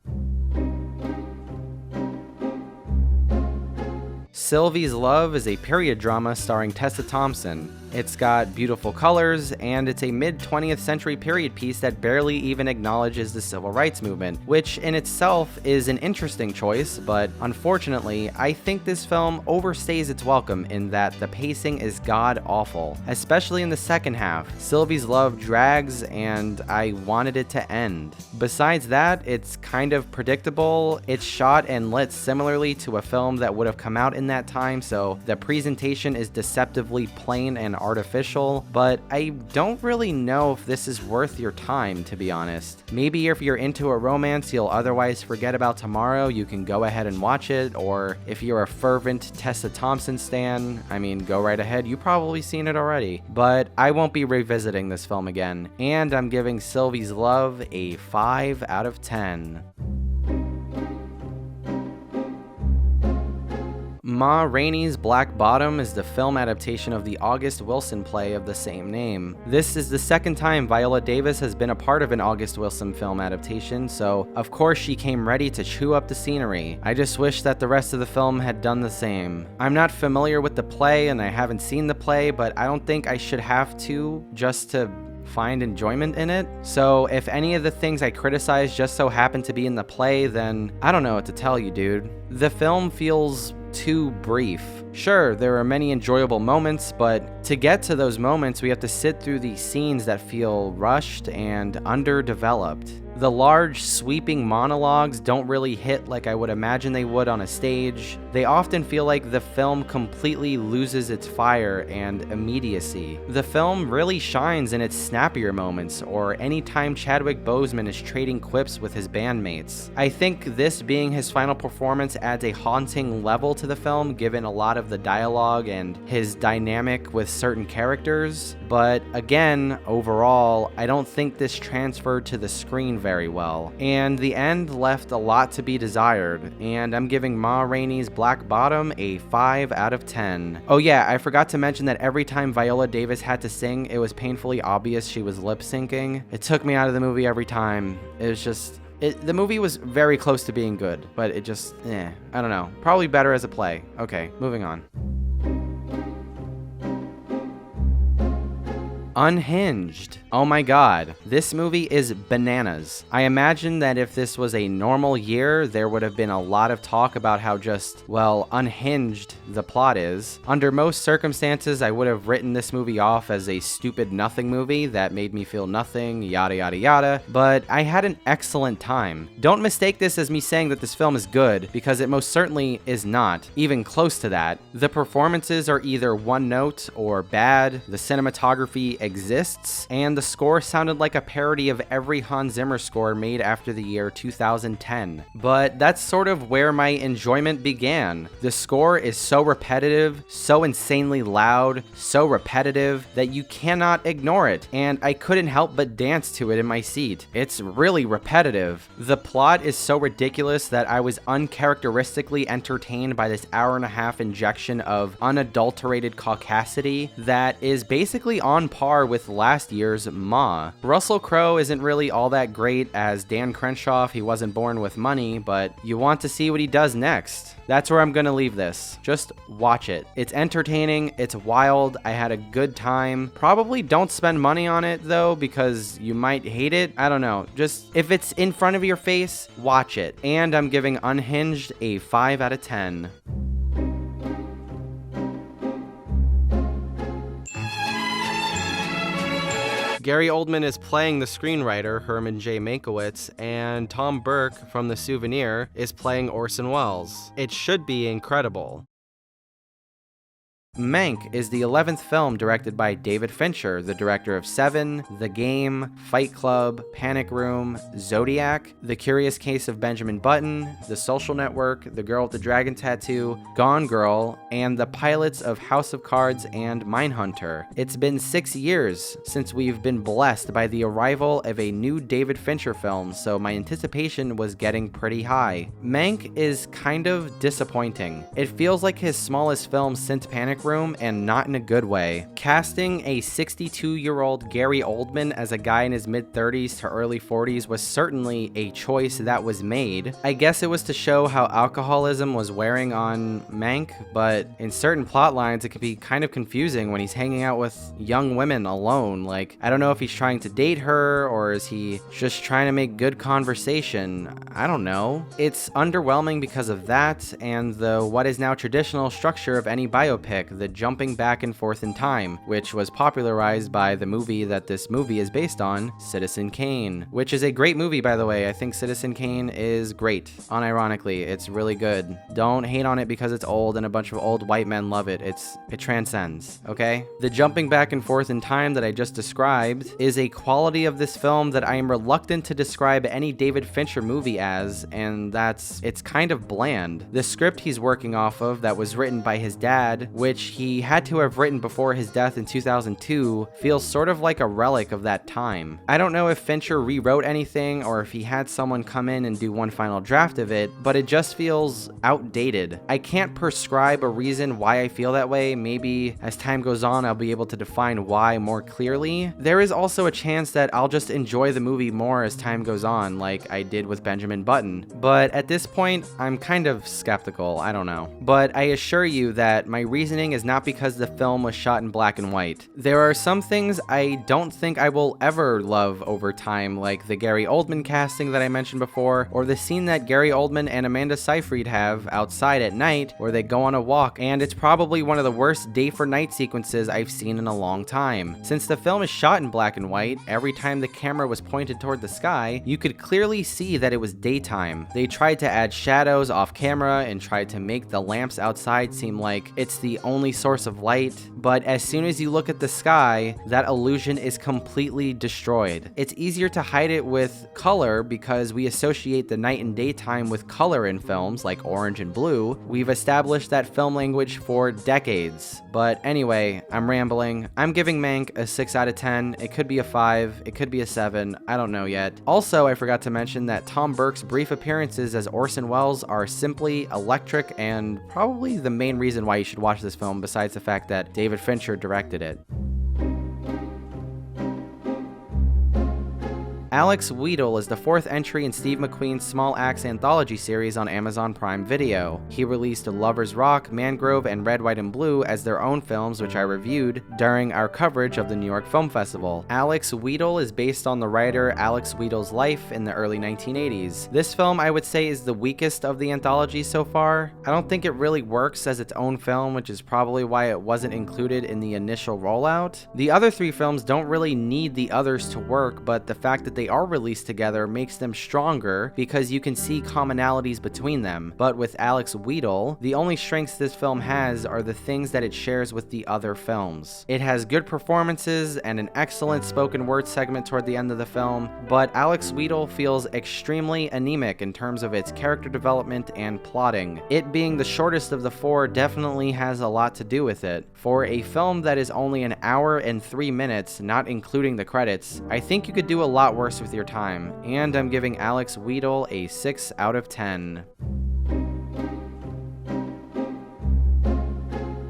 [SPEAKER 1] Sylvia's Love is a period drama starring Tessa Thompson. It's got beautiful colors, and it's a mid-20th century period piece that barely even acknowledges the civil rights movement, which in itself is an interesting choice, but unfortunately, I think this film overstays its welcome in that the pacing is god-awful, especially in the second half. Sylvia's Love drags, and I wanted it to end. Besides that, it's kind of predictable. It's shot and lit similarly to a film that would have come out in that time, so the presentation is deceptively plain and artificial, but I don't really know if this is worth your time, to be honest. Maybe if you're into a romance you'll otherwise forget about tomorrow, you can go ahead and watch it, or if you're a fervent Tessa Thompson stan, I mean, go right ahead, you've probably seen it already. But I won't be revisiting this film again, and I'm giving Sylvia's Love a 5 out of 10. Ma Rainey's Black Bottom is the film adaptation of the August Wilson play of the same name. This is the second time Viola Davis has been a part of an August Wilson film adaptation, so of course she came ready to chew up the scenery. I just wish that the rest of the film had done the same. I'm not familiar with the play and I haven't seen the play, but I don't think I should have to just to find enjoyment in it. So if any of the things I criticize just so happen to be in the play, then I don't know what to tell you, dude. The film feels too brief. Sure, there are many enjoyable moments, but to get to those moments, we have to sit through these scenes that feel rushed and underdeveloped. The large, sweeping monologues don't really hit like I would imagine they would on a stage. They often feel like the film completely loses its fire and immediacy. The film really shines in its snappier moments, or anytime Chadwick Boseman is trading quips with his bandmates. I think this being his final performance adds a haunting level to the film, given a lot of the dialogue and his dynamic with certain characters. But again, overall, I don't think this transferred to the screen very well, and the end left a lot to be desired, and I'm giving Ma Rainey's Black Bottom a 5 out of 10. Oh yeah, I forgot to mention that every time Viola Davis had to sing, it was painfully obvious she was lip syncing. It took me out of the movie every time. It was just... the movie was very close to being good, but it just, I don't know. Probably better as a play. Okay, moving on. Unhinged. Oh my god, this movie is bananas. I imagine that if this was a normal year, there would have been a lot of talk about how just, well, unhinged the plot is. Under most circumstances, I would have written this movie off as a stupid nothing movie that made me feel nothing, yada yada yada, but I had an excellent time. Don't mistake this as me saying that this film is good, because it most certainly is not, even close to that. The performances are either one note or bad, the cinematography exists, and the score sounded like a parody of every Hans Zimmer score made after the year 2010. But that's sort of where my enjoyment began. The score is so repetitive, so insanely loud, so repetitive that you cannot ignore it, and I couldn't help but dance to it in my seat. It's really repetitive. The plot is so ridiculous that I was uncharacteristically entertained by this hour-and-a-half injection of unadulterated caucasity that is basically on par with last year's Ma. Russell Crowe isn't really all that great as Dan Crenshaw. He wasn't born with money, but you want to see what he does next. That's where I'm gonna leave this. Just watch it. It's entertaining, it's wild, I had a good time. Probably don't spend money on it though, because you might hate it. I don't know. Just, if it's in front of your face, watch it. And I'm giving Unhinged a 5 out of 10. Gary Oldman is playing the screenwriter, Herman J. Mankiewicz, and Tom Burke from The Souvenir is playing Orson Welles. It should be incredible. Mank is the 11th film directed by David Fincher, the director of Seven, The Game, Fight Club, Panic Room, Zodiac, The Curious Case of Benjamin Button, The Social Network, The Girl with the Dragon Tattoo, Gone Girl, and the pilots of House of Cards and Mindhunter. It's been 6 years since we've been blessed by the arrival of a new David Fincher film, so my anticipation was getting pretty high. Mank is kind of disappointing. It feels like his smallest film since Panic Room, and not in a good way. Casting a 62-year-old Gary Oldman as a guy in his mid-30s to early 40s was certainly a choice that was made. I guess it was to show how alcoholism was wearing on Mank, but in certain plot lines it could be kind of confusing when he's hanging out with young women alone. Like, I don't know if he's trying to date her or is he just trying to make good conversation. I don't know. It's underwhelming because of that and the what is now traditional structure of any biopic, the jumping back and forth in time, which was popularized by the movie that this movie is based on, Citizen Kane, which is a great movie, by the way. I think Citizen Kane is great. Unironically, it's really good. Don't hate on it because it's old and a bunch of old white men love it. It transcends, okay? The jumping back and forth in time that I just described is a quality of this film that I am reluctant to describe any David Fincher movie as, and it's kind of bland. The script he's working off of that was written by his dad, which he had to have written before his death in 2002, feels sort of like a relic of that time. I don't know if Fincher rewrote anything or if he had someone come in and do one final draft of it, but it just feels outdated. I can't prescribe a reason why I feel that way. Maybe as time goes on, I'll be able to define why more clearly. There is also a chance that I'll just enjoy the movie more as time goes on, like I did with Benjamin Button. But at this point, I'm kind of skeptical. I don't know. But I assure you that my reasoning is not because the film was shot in black and white. There are some things I don't think I will ever love over time, like the Gary Oldman casting that I mentioned before, or the scene that Gary Oldman and Amanda Seyfried have outside at night where they go on a walk, and it's probably one of the worst day for night sequences I've seen in a long time. Since the film is shot in black and white, every time the camera was pointed toward the sky, you could clearly see that it was daytime. They tried to add shadows off camera and tried to make the lamps outside seem like it's the only source of light, but as soon as you look at the sky, that illusion is completely destroyed. It's easier to hide it with color because we associate the night and daytime with color in films like orange and blue. We've established that film language for decades. But anyway, I'm rambling. I'm giving Mank a 6 out of 10. It could be a 5, it could be a 7, I don't know yet. Also, I forgot to mention that Tom Burke's brief appearances as Orson Welles are simply electric and probably the main reason why you should watch this film, besides the fact that David Fincher directed it. Alex Wheatle is the fourth entry in Steve McQueen's Small Axe anthology series on Amazon Prime Video. He released Lover's Rock, Mangrove, and Red, White, and Blue as their own films, which I reviewed during our coverage of the New York Film Festival. Alex Wheatle is based on the writer Alex Wheatle's life in the early 1980s. This film, I would say, is the weakest of the anthology so far. I don't think it really works as its own film, which is probably why it wasn't included in the initial rollout. The other three films don't really need the others to work, but the fact that they are released together makes them stronger because you can see commonalities between them. But with Alex Wheatle, the only strengths this film has are the things that it shares with the other films. It has good performances and an excellent spoken word segment toward the end of the film, but Alex Wheatle feels extremely anemic in terms of its character development and plotting. It being the shortest of the four definitely has a lot to do with it. For a film that is only an hour and 3 minutes, not including the credits, I think you could do a lot worse with your time, and I'm giving Alex Wheatle a 6 out of 10.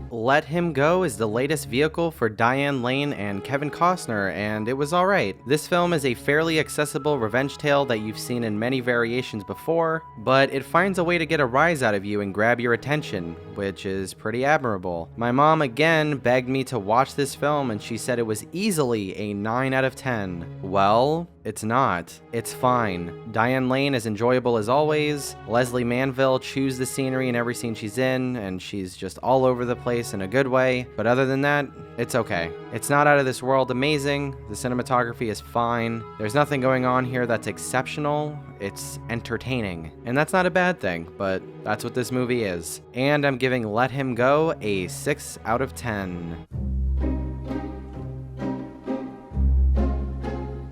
[SPEAKER 1] Let Him Go is the latest vehicle for Diane Lane and Kevin Costner, and it was alright. This film is a fairly accessible revenge tale that you've seen in many variations before, but it finds a way to get a rise out of you and grab your attention, which is pretty admirable. My mom again begged me to watch this film, and she said it was easily a 9 out of 10. Well, it's not. It's fine. Diane Lane is enjoyable as always. Leslie Manville chews the scenery in every scene she's in, and she's just all over the place in a good way. But other than that, it's okay. It's not out of this world amazing. The cinematography is fine. There's nothing going on here that's exceptional. It's entertaining. And that's not a bad thing, but that's what this movie is. And I'm giving Let Him Go a 6 out of 10.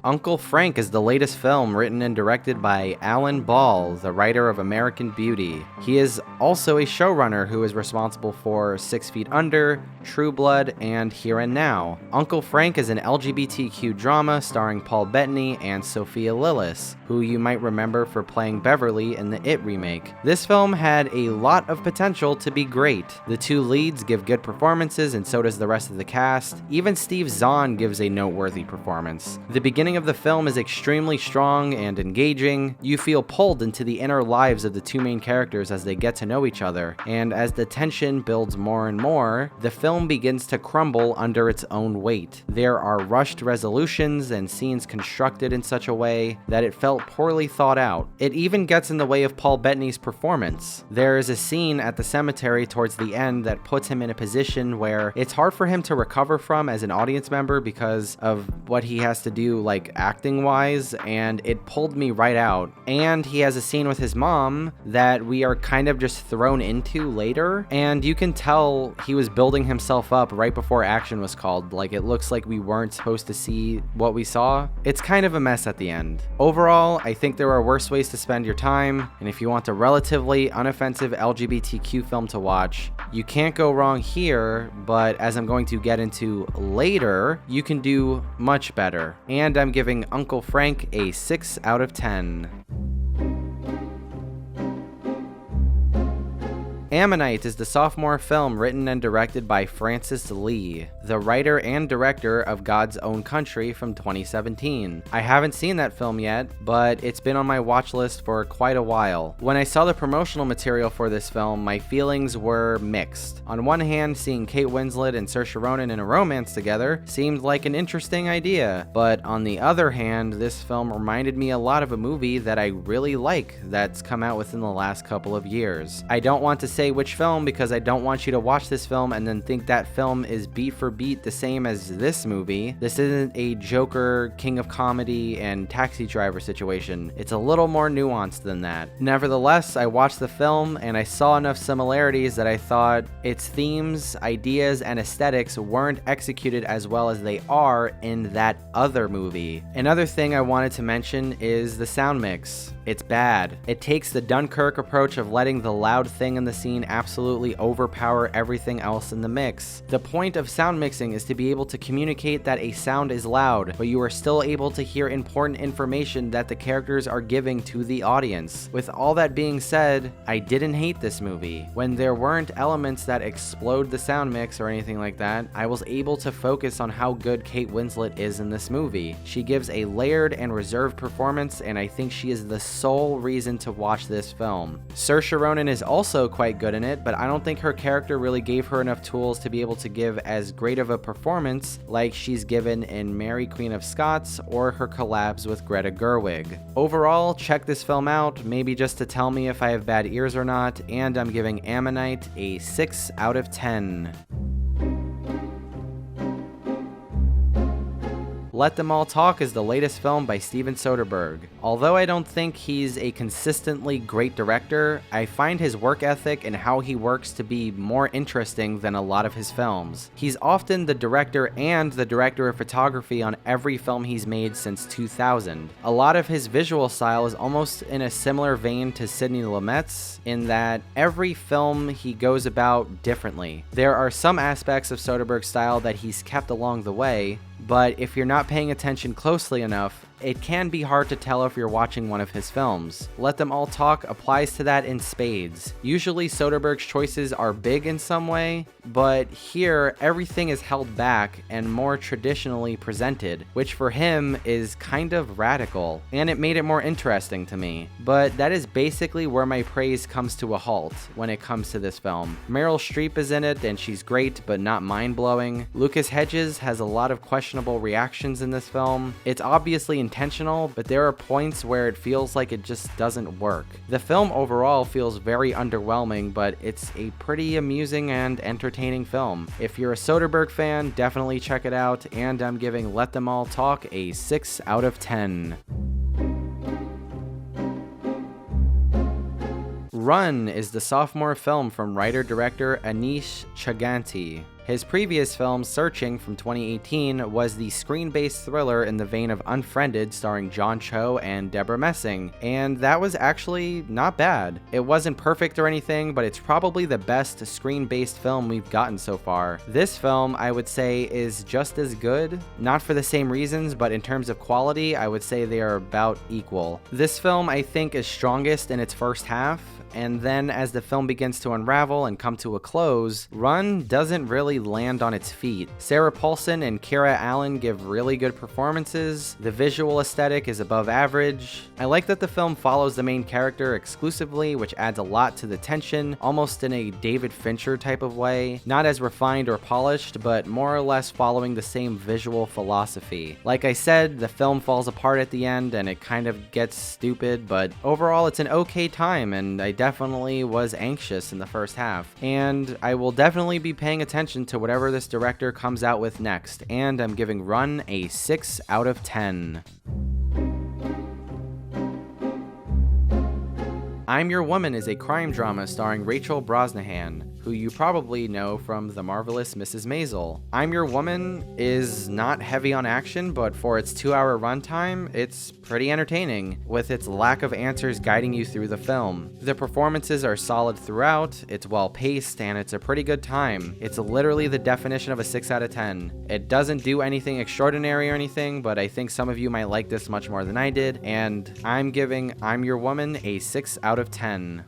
[SPEAKER 1] Uncle Frank is the latest film written and directed by Alan Ball, the writer of American Beauty. He is also a showrunner who is responsible for 6 Feet Under, True Blood, and Here and Now. Uncle Frank is an LGBTQ drama starring Paul Bettany and Sophia Lillis, who you might remember for playing Beverly in the It remake. This film had a lot of potential to be great. The two leads give good performances, and so does the rest of the cast. Even Steve Zahn gives a noteworthy performance. The beginning of the film is extremely strong and engaging. You feel pulled into the inner lives of the two main characters as they get to know each other, and as the tension builds more and more, the film begins to crumble under its own weight. There are rushed resolutions and scenes constructed in such a way that it felt poorly thought out. It even gets in the way of Paul Bettany's performance. There is a scene at the cemetery towards the end that puts him in a position where it's hard for him to recover from as an audience member because of what he has to do, like acting wise, and it pulled me right out. And he has a scene with his mom that we are kind of just thrown into later, and you can tell he was building himself up right before action was called. Like, it looks like we weren't supposed to see what we saw. It's kind of a mess at the end. Overall, I think there are worse ways to spend your time, and if you want a relatively unoffensive LGBTQ film to watch, you can't go wrong here, but as I'm going to get into later, you can do much better. And I'm giving Uncle Frank a 6 out of 10. Ammonite is the sophomore film written and directed by Francis Lee, the writer and director of God's Own Country from 2017. I haven't seen that film yet, but it's been on my watch list for quite a while. When I saw the promotional material for this film, my feelings were mixed. On one hand, seeing Kate Winslet and Saoirse Ronan in a romance together seemed like an interesting idea, but on the other hand, this film reminded me a lot of a movie that I really like that's come out within the last couple of years. I don't want to say which film because I don't want you to watch this film and then think that film is beat for beat the same as this movie. This isn't a Joker, King of Comedy, and Taxi Driver situation. It's a little more nuanced than that. Nevertheless, I watched the film and I saw enough similarities that I thought its themes, ideas, and aesthetics weren't executed as well as they are in that other movie. Another thing I wanted to mention is the sound mix. It's bad. It takes the Dunkirk approach of letting the loud thing in the scene absolutely overpower everything else in the mix. The point of sound mixing is to be able to communicate that a sound is loud, but you are still able to hear important information that the characters are giving to the audience. With all that being said, I didn't hate this movie. When there weren't elements that explode the sound mix or anything like that, I was able to focus on how good Kate Winslet is in this movie. She gives a layered and reserved performance, and I think she is the sole reason to watch this film. Saoirse Ronan is also quite good in it, but I don't think her character really gave her enough tools to be able to give as great of a performance like she's given in Mary Queen of Scots or her collabs with Greta Gerwig. Overall, check this film out, maybe just to tell me if I have bad ears or not, and I'm giving Ammonite a 6 out of 10. Let Them All Talk is the latest film by Steven Soderbergh. Although I don't think he's a consistently great director, I find his work ethic and how he works to be more interesting than a lot of his films. He's often the director and the director of photography on every film he's made since 2000. A lot of his visual style is almost in a similar vein to Sidney Lumet's, in that every film he goes about differently. There are some aspects of Soderbergh's style that he's kept along the way, but if you're not paying attention closely enough, it can be hard to tell if you're watching one of his films. Let Them All Talk applies to that in spades. Usually Soderbergh's choices are big in some way, but here everything is held back and more traditionally presented, which for him is kind of radical, and it made it more interesting to me. But that is basically where my praise comes to a halt when it comes to this film. Meryl Streep is in it and she's great but not mind-blowing. Lucas Hedges has a lot of questionable reactions in this film. It's obviously intentional, but there are points where it feels like it just doesn't work. The film overall feels very underwhelming, but it's a pretty amusing and entertaining film. If you're a Soderbergh fan, definitely check it out, and I'm giving Let Them All Talk a 6 out of 10. Run is the sophomore film from writer-director Anish Chaganty. His previous film, Searching, from 2018, was the screen-based thriller in the vein of Unfriended, starring John Cho and Deborah Messing, and that was actually not bad. It wasn't perfect or anything, but it's probably the best screen-based film we've gotten so far. This film, I would say, is just as good, not for the same reasons, but in terms of quality, I would say they are about equal. This film, I think, is strongest in its first half, and then as the film begins to unravel and come to a close, Run doesn't really land on its feet. Sarah Paulson and Kira Allen give really good performances. The visual aesthetic is above average. I like that the film follows the main character exclusively, which adds a lot to the tension, almost in a David Fincher type of way. Not as refined or polished, but more or less following the same visual philosophy. Like I said, the film falls apart at the end and it kind of gets stupid, but overall it's an okay time, and I definitely was anxious in the first half. And I will definitely be paying attention to whatever this director comes out with next, and I'm giving Run a 6 out of 10. I'm Your Woman is a crime drama starring Rachel Brosnahan, who you probably know from The Marvelous Mrs. Maisel. I'm Your Woman is not heavy on action, but for its 2-hour runtime, it's pretty entertaining, with its lack of answers guiding you through the film. The performances are solid throughout, it's well paced, and it's a pretty good time. It's literally the definition of a 6 out of 10. It doesn't do anything extraordinary or anything, but I think some of you might like this much more than I did, and I'm giving I'm Your Woman a 6 out of 10.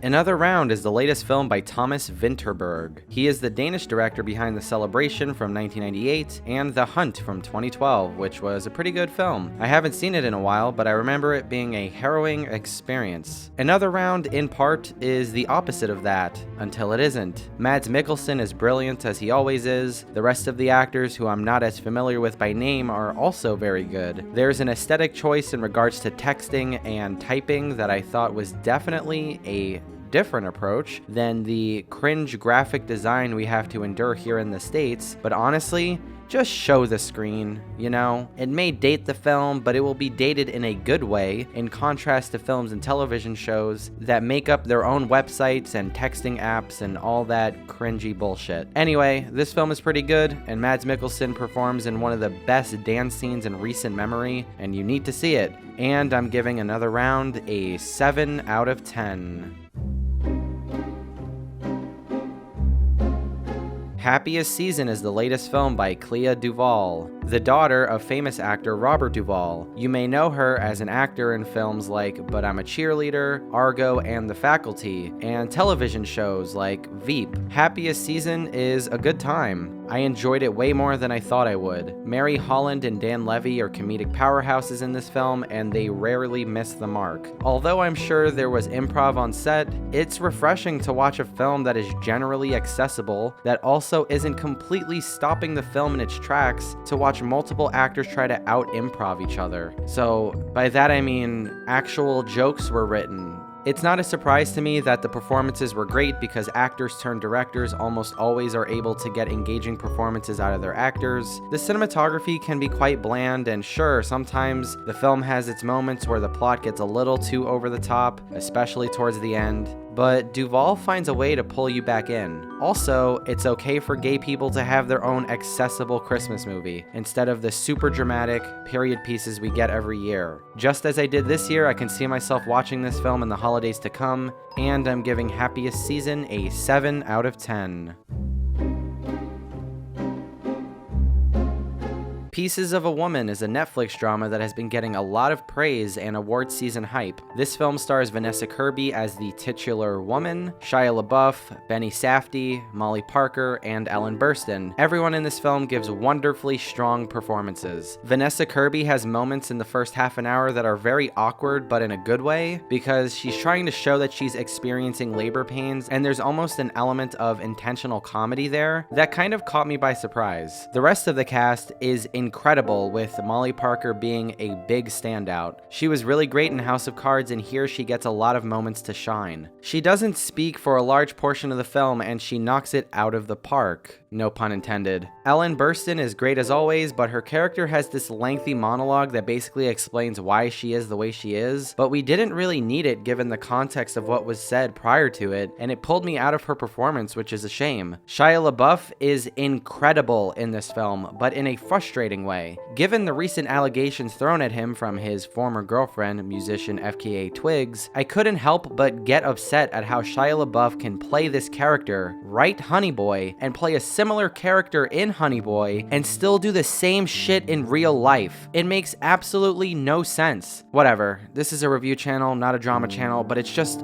[SPEAKER 1] Another Round is the latest film by Thomas Vinterberg. He is the Danish director behind The Celebration from 1998 and The Hunt from 2012, which was a pretty good film. I haven't seen it in a while, but I remember it being a harrowing experience. Another Round, in part, is the opposite of that, until it isn't. Mads Mikkelsen is brilliant as he always is. The rest of the actors, who I'm not as familiar with by name, are also very good. There's an aesthetic choice in regards to texting and typing that I thought was definitely a different approach than the cringe graphic design we have to endure here in the States, but honestly, just show the screen, you know? It may date the film, but it will be dated in a good way, in contrast to films and television shows that make up their own websites and texting apps and all that cringy bullshit. Anyway, this film is pretty good, and Mads Mikkelsen performs in one of the best dance scenes in recent memory, and you need to see it. And I'm giving Another Round a 7 out of 10. Happiest Season is the latest film by Clea Duvall, the daughter of famous actor Robert Duvall. You may know her as an actor in films like But I'm a Cheerleader, Argo, and The Faculty, and television shows like Veep. Happiest Season is a good time. I enjoyed it way more than I thought I would. Mary Holland and Dan Levy are comedic powerhouses in this film, and they rarely miss the mark. Although I'm sure there was improv on set, it's refreshing to watch a film that is generally accessible, that also isn't completely stopping the film in its tracks to watch multiple actors try to out-improv each other. So by that I mean actual jokes were written, It's not a surprise to me that the performances were great because actors turned directors almost always are able to get engaging performances out of their actors. The cinematography can be quite bland, and sure, sometimes the film has its moments where the plot gets a little too over the top, especially towards the end. But Duvall finds a way to pull you back in. Also, it's okay for gay people to have their own accessible Christmas movie, instead of the super dramatic period pieces we get every year. Just as I did this year, I can see myself watching this film in the holidays to come, and I'm giving Happiest Season a 7 out of 10. Pieces of a Woman is a Netflix drama that has been getting a lot of praise and award season hype. This film stars Vanessa Kirby as the titular woman, Shia LaBeouf, Benny Safdie, Molly Parker, and Ellen Burstyn. Everyone in this film gives wonderfully strong performances. Vanessa Kirby has moments in the first half an hour that are very awkward, but in a good way, because she's trying to show that she's experiencing labor pains, and there's almost an element of intentional comedy there that kind of caught me by surprise. The rest of the cast is incredible, with Molly Parker being a big standout. She was really great in House of Cards, and here she gets a lot of moments to shine. She doesn't speak for a large portion of the film, and she knocks it out of the park. No pun intended. Ellen Burstyn is great as always, but her character has this lengthy monologue that basically explains why she is the way she is, but we didn't really need it given the context of what was said prior to it, and it pulled me out of her performance, which is a shame. Shia LaBeouf is incredible in this film, but in a frustrating way. Given the recent allegations thrown at him from his former girlfriend, musician FKA Twigs, I couldn't help but get upset at how Shia LaBeouf can play this character, write Honey Boy, and play a similar character in Honey Boy, and still do the same shit in real life. It makes absolutely no sense. Whatever, this is a review channel, not a drama channel, but it's just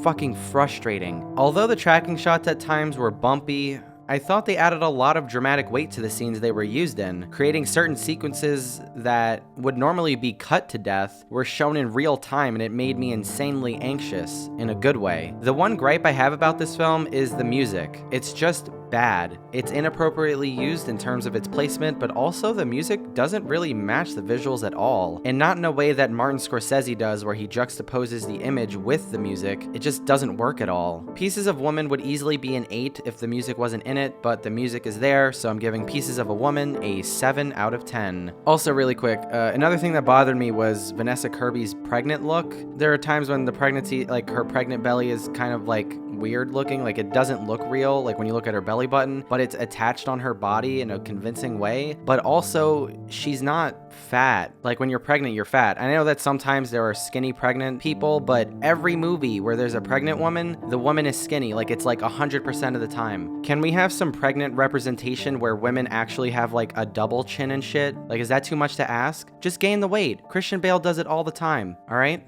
[SPEAKER 1] fucking frustrating. Although the tracking shots at times were bumpy, I thought they added a lot of dramatic weight to the scenes they were used in, creating certain sequences that would normally be cut to death were shown in real time, and it made me insanely anxious in a good way. The one gripe I have about this film is the music. It's just bad. It's inappropriately used in terms of its placement, but also the music doesn't really match the visuals at all, and not in a way that Martin Scorsese does where he juxtaposes the image with the music. It just doesn't work at all. Pieces of Woman would easily be an 8 if the music wasn't in it, but the music is there, so I'm giving Pieces of a Woman a 7 out of 10. Also really quick, another thing that bothered me was Vanessa Kirby's pregnant look. There are times when the pregnancy, like her pregnant belly is kind of like weird looking, like it doesn't look real, like when you look at her belly button, but it's attached on her body in a convincing way. But also, she's not fat. Like when you're pregnant, you're fat. I know that sometimes there are skinny pregnant people, but every movie where there's a pregnant woman, the woman is skinny. Like it's like 100% of the time. Can we have some pregnant representation where women actually have like a double chin and shit? Like, is that too much to ask? Just gain the weight. Christian Bale does it all the time, all right?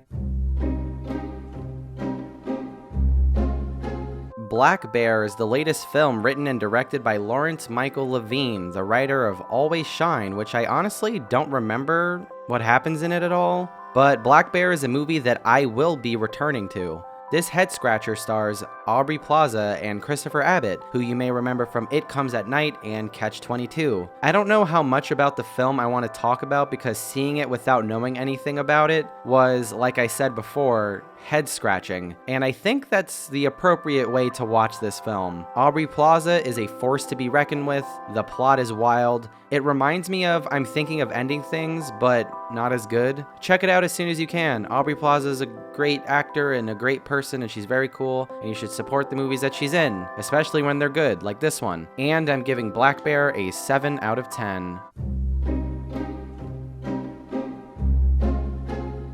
[SPEAKER 1] Black Bear is the latest film written and directed by Lawrence Michael Levine, the writer of Always Shine, which I honestly don't remember what happens in it at all. But Black Bear is a movie that I will be returning to. This head-scratcher stars Aubrey Plaza and Christopher Abbott, who you may remember from It Comes at Night and Catch-22. I don't know how much about the film I want to talk about because seeing it without knowing anything about it was, like I said before, head-scratching, and I think that's the appropriate way to watch this film. Aubrey Plaza is a force to be reckoned with, the plot is wild, it reminds me of I'm Thinking of Ending Things, but not as good. Check it out as soon as you can. Aubrey Plaza is a great actor and a great person, and she's very cool, and you should support the movies that she's in, especially when they're good, like this one. And I'm giving Black Bear a 7 out of 10.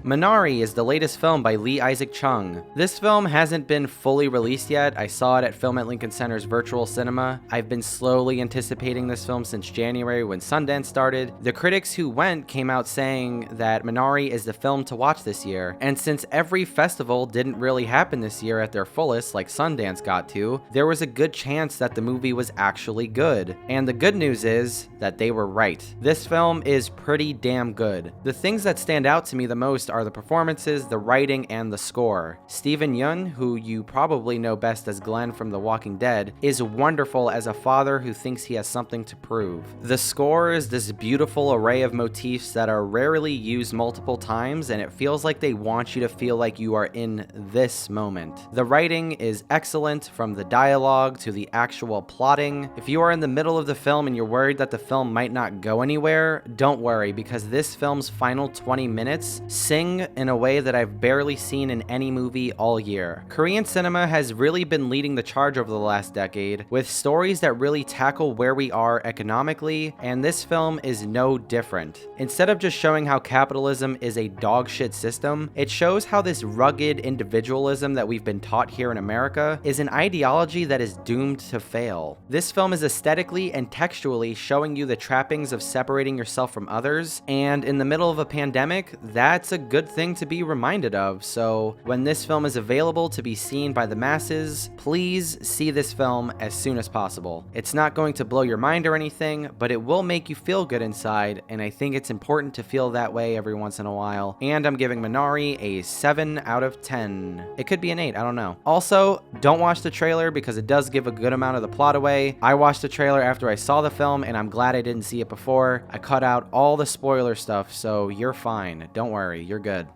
[SPEAKER 1] Minari is the latest film by Lee Isaac Chung. This film hasn't been fully released yet. I saw it at Film at Lincoln Center's virtual cinema. I've been slowly anticipating this film since January when Sundance started. The critics who went came out saying that Minari is the film to watch this year, and since every festival didn't really happen this year at their fullest like Sundance got to, there was a good chance that the movie was actually good. And the good news is that they were right. This film is pretty damn good. The things that stand out to me the most are the performances, the writing, and the score. Steven Yeun, who you probably know best as Glenn from The Walking Dead, is wonderful as a father who thinks he has something to prove. The score is this beautiful array of motifs that are rarely used multiple times, and it feels like they want you to feel like you are in this moment. The writing is excellent, from the dialogue to the actual plotting. If you are in the middle of the film and you're worried that the film might not go anywhere, don't worry, because this film's final 20 minutes sing in a way that I've barely seen in any movie all year. Korean cinema has really been leading the charge over the last decade, with stories that really tackle where we are economically, and this film is no different. Instead of just showing how capitalism is a dogshit system, it shows how this rugged individualism that we've been taught here in America is an ideology that is doomed to fail. This film is aesthetically and textually showing you the trappings of separating yourself from others, and in the middle of a pandemic, that's a good thing to be reminded of. So when this film is available to be seen by the masses, please see this film as soon as possible. It's not going to blow your mind or anything, but it will make you feel good inside, and I think it's important to feel that way every once in a while. And I'm giving Minari a 7 out of 10. It could be an 8, I don't know. Also, don't watch the trailer because it does give a good amount of the plot away. I watched the trailer after I saw the film, and I'm glad I didn't see it before. I cut out all the spoiler stuff, so you're fine. Don't worry, you're good.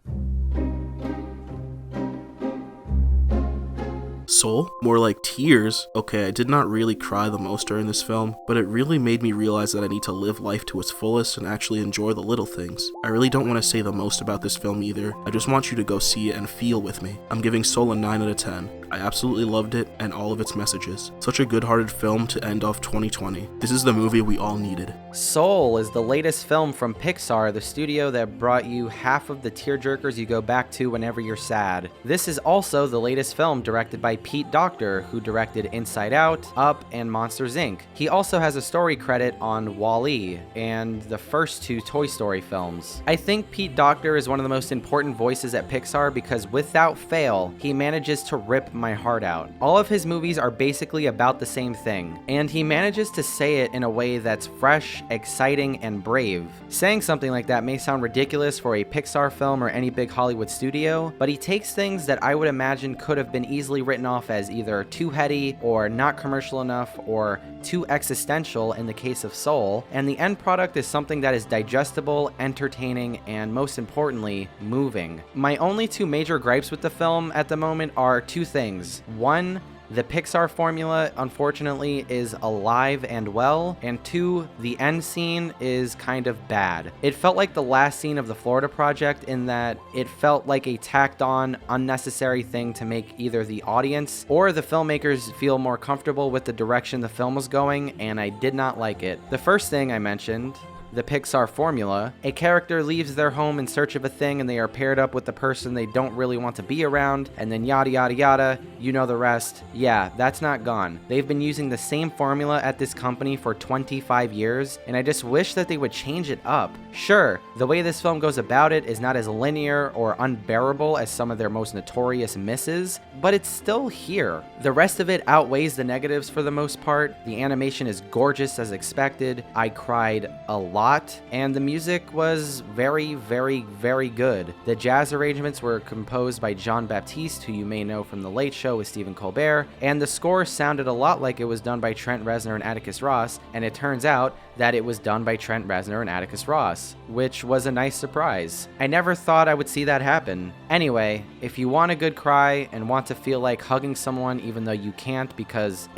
[SPEAKER 5] Soul? More like tears? Okay, I did not really cry the most during this film, but it really made me realize that I need to live life to its fullest and actually enjoy the little things. I really don't want to say the most about this film either. I just want you to go see it and feel with me. I'm giving Soul a 9 out of 10. I absolutely loved it and all of its messages. Such a good-hearted film to end off 2020. This is the movie we all needed.
[SPEAKER 1] Soul is the latest film from Pixar, the studio that brought you half of the tearjerkers you go back to whenever you're sad. This is also the latest film directed by Pete Docter, who directed Inside Out, Up, and Monsters, Inc. He also has a story credit on WALL-E and the first 2 Toy Story films. I think Pete Docter is one of the most important voices at Pixar because without fail, he manages to rip my heart out. All of his movies are basically about the same thing, and he manages to say it in a way that's fresh, exciting, and brave. Saying something like that may sound ridiculous for a Pixar film or any big Hollywood studio, but he takes things that I would imagine could have been easily written off as either too heady or not commercial enough or too existential in the case of Soul, and the end product is something that is digestible, entertaining, and most importantly, moving. My only 2 major gripes with the film at the moment are 2 things. One, the Pixar formula, unfortunately, is alive and well, and 2, the end scene is kind of bad. It felt like the last scene of the Florida Project in that it felt like a tacked-on, unnecessary thing to make either the audience or the filmmakers feel more comfortable with the direction the film was going, and I did not like it. The first thing I mentioned, the Pixar formula, a character leaves their home in search of a thing and they are paired up with the person they don't really want to be around, and then yada yada yada, you know the rest. Yeah, that's not gone. They've been using the same formula at this company for 25 years, and I just wish that they would change it up. Sure, the way this film goes about it is not as linear or unbearable as some of their most notorious misses, but it's still here. The rest of it outweighs the negatives for the most part. The animation is gorgeous as expected. I cried a lot, and the music was very, very, very good. The jazz arrangements were composed by Jean-Baptiste, who you may know from The Late Show with Stephen Colbert, and the score sounded a lot like it was done by Trent Reznor and Atticus Ross, and it turns out that it was done by Trent Reznor and Atticus Ross, which was a nice surprise. I never thought I would see that happen. Anyway, if you want a good cry and want to feel like hugging someone even though you can't because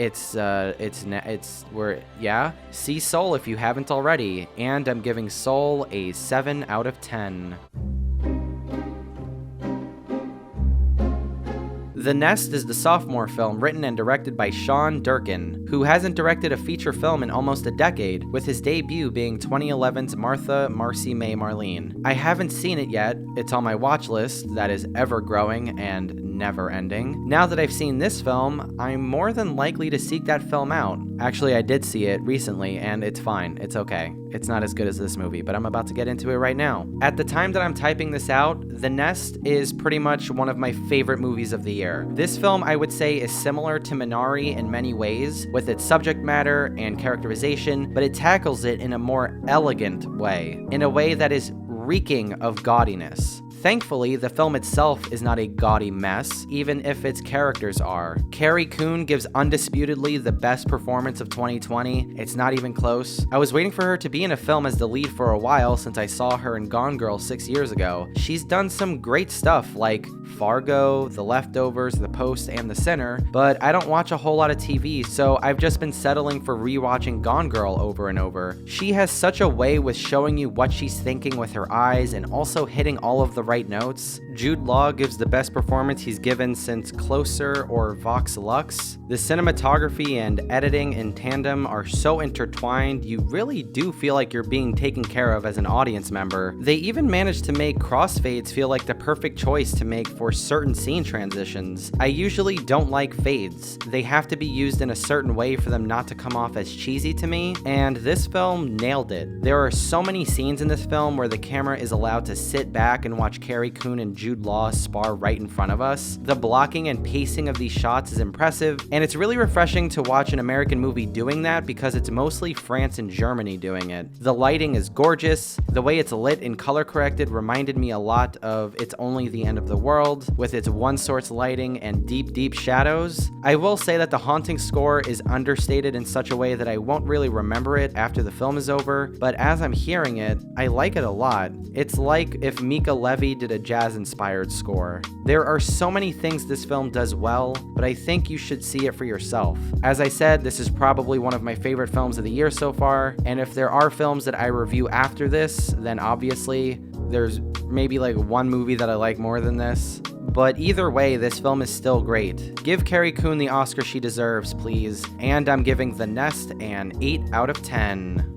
[SPEAKER 1] see Soul if you haven't already, and I'm giving Soul a 7 out of 10. The Nest is the sophomore film written and directed by Sean Durkin, who hasn't directed a feature film in almost a decade, with his debut being 2011's Martha, Marcy May Marlene. I haven't seen it yet. It's on my watch list that is ever growing and never ending. Now that I've seen this film, I'm more than likely to seek that film out. Actually, I did see it recently, and it's fine. It's okay. It's not as good as this movie, but I'm about to get into it right now. At the time that I'm typing this out, The Nest is pretty much one of my favorite movies of the year. This film, I would say, is similar to Minari in many ways, with its subject matter and characterization, but it tackles it in a more elegant way, in a way that is reeking of gaudiness. Thankfully, the film itself is not a gaudy mess, even if its characters are. Carrie Coon gives undisputedly the best performance of 2020. It's not even close. I was waiting for her to be in a film as the lead for a while since I saw her in Gone Girl 6 years ago. She's done some great stuff like Fargo, The Leftovers, The Post, and The Sinner, but I don't watch a whole lot of TV, so I've just been settling for rewatching Gone Girl over and over. She has such a way with showing you what she's thinking with her eyes and also hitting all of the right notes. Jude Law gives the best performance he's given since Closer or Vox Lux. The cinematography and editing in tandem are so intertwined, you really do feel like you're being taken care of as an audience member. They even managed to make crossfades feel like the perfect choice to make for certain scene transitions. I usually don't like fades. They have to be used in a certain way for them not to come off as cheesy to me, and this film nailed it. There are so many scenes in this film where the camera is allowed to sit back and watch Carrie Coon and Jude Law spar right in front of us. The blocking and pacing of these shots is impressive, and it's really refreshing to watch an American movie doing that because it's mostly France and Germany doing it. The lighting is gorgeous. The way it's lit and color corrected reminded me a lot of It's Only the End of the World, with its one source lighting and deep shadows. I will say that the haunting score is understated in such a way that I won't really remember it after the film is over, but as I'm hearing it, I like it a lot. It's like if Mika Levy did a jazz-inspired score. There are so many things this film does well, but I think you should see it for yourself. As I said, this is probably one of my favorite films of the year so far, and if there are films that I review after this, then obviously there's maybe like one movie that I like more than this. But either way, this film is still great. Give Carrie Coon the Oscar she deserves, please. And I'm giving The Nest an 8 out of 10.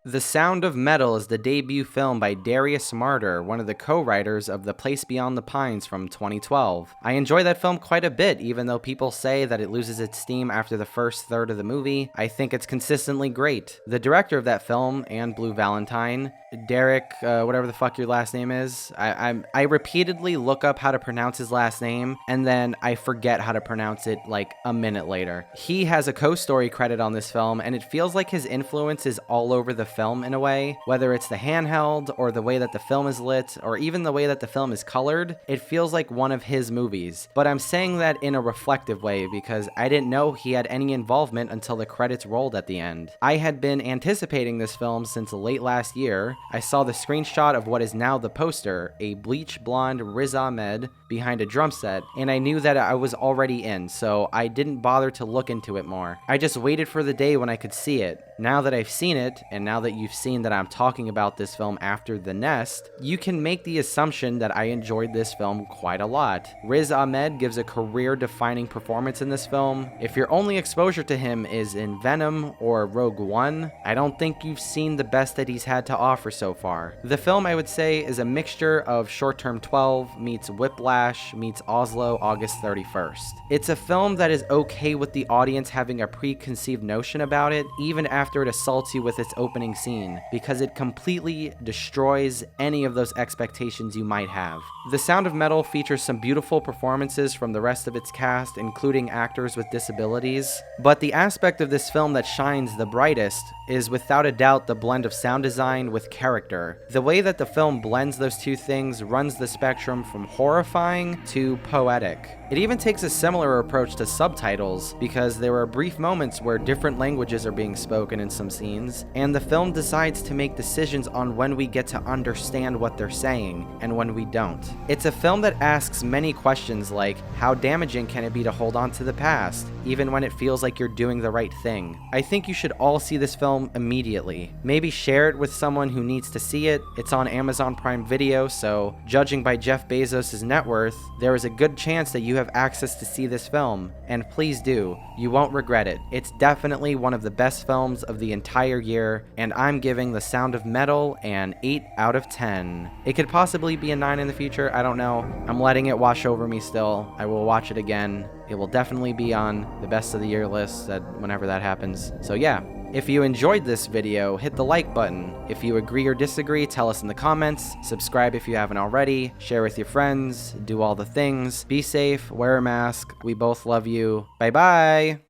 [SPEAKER 1] The Sound of Metal is the debut film by Darius Marder, one of the co-writers of The Place Beyond the Pines from 2012. I enjoy that film quite a bit, even though people say that it loses its steam after the first third of the movie. I think it's consistently great. The director of that film, and Blue Valentine, Derek, whatever the fuck your last name is, I repeatedly look up how to pronounce his last name, and then I forget how to pronounce it like a minute later. He has a co-story credit on this film, and it feels like his influence is all over the film in a way, whether it's the handheld or the way that the film is lit or even the way that the film is colored. It feels like one of his movies, but I'm saying that in a reflective way because I didn't know he had any involvement until the credits rolled at the end. I had been anticipating this film since late last year. I saw the screenshot of what is now the poster, a bleach blonde Riz Ahmed behind a drum set, and I knew that I was already in, so I didn't bother to look into it more. I just waited for the day when I could see it. Now that I've seen it, and now that you've seen that I'm talking about this film after The Nest, you can make the assumption that I enjoyed this film quite a lot. Riz Ahmed gives a career-defining performance in this film. If your only exposure to him is in Venom or Rogue One, I don't think you've seen the best that he's had to offer so far. The film, I would say, is a mixture of Short Term 12 meets Whiplash meets Oslo August 31st. It's a film that is okay with the audience having a preconceived notion about it, even after it assaults you with its opening scene, because it completely destroys any of those expectations you might have. The Sound of Metal features some beautiful performances from the rest of its cast, including actors with disabilities, but the aspect of this film that shines the brightest is without a doubt the blend of sound design with character. The way that the film blends those two things runs the spectrum from horrifying to poetic. It even takes a similar approach to subtitles, because there are brief moments where different languages are being spoken in some scenes, and the film decides to make decisions on when we get to understand what they're saying and when we don't. It's a film that asks many questions like, how damaging can it be to hold on to the past, even when it feels like you're doing the right thing? I think you should all see this film immediately. Maybe share it with someone who needs to see it. It's on Amazon Prime Video, so judging by Jeff Bezos' net worth, there is a good chance that you have access to see this film, and please do. You won't regret it. It's definitely one of the best films of the entire year, and I'm giving The Sound of Metal an 8 out of 10. It could possibly be a 9 in the future, I don't know. I'm letting it wash over me still. I will watch it again. It will definitely be on the best of the year list whenever that happens. So yeah. If you enjoyed this video, hit the like button. If you agree or disagree, tell us in the comments. Subscribe if you haven't already. Share with your friends. Do all the things. Be safe. Wear a mask. We both love you. Bye bye.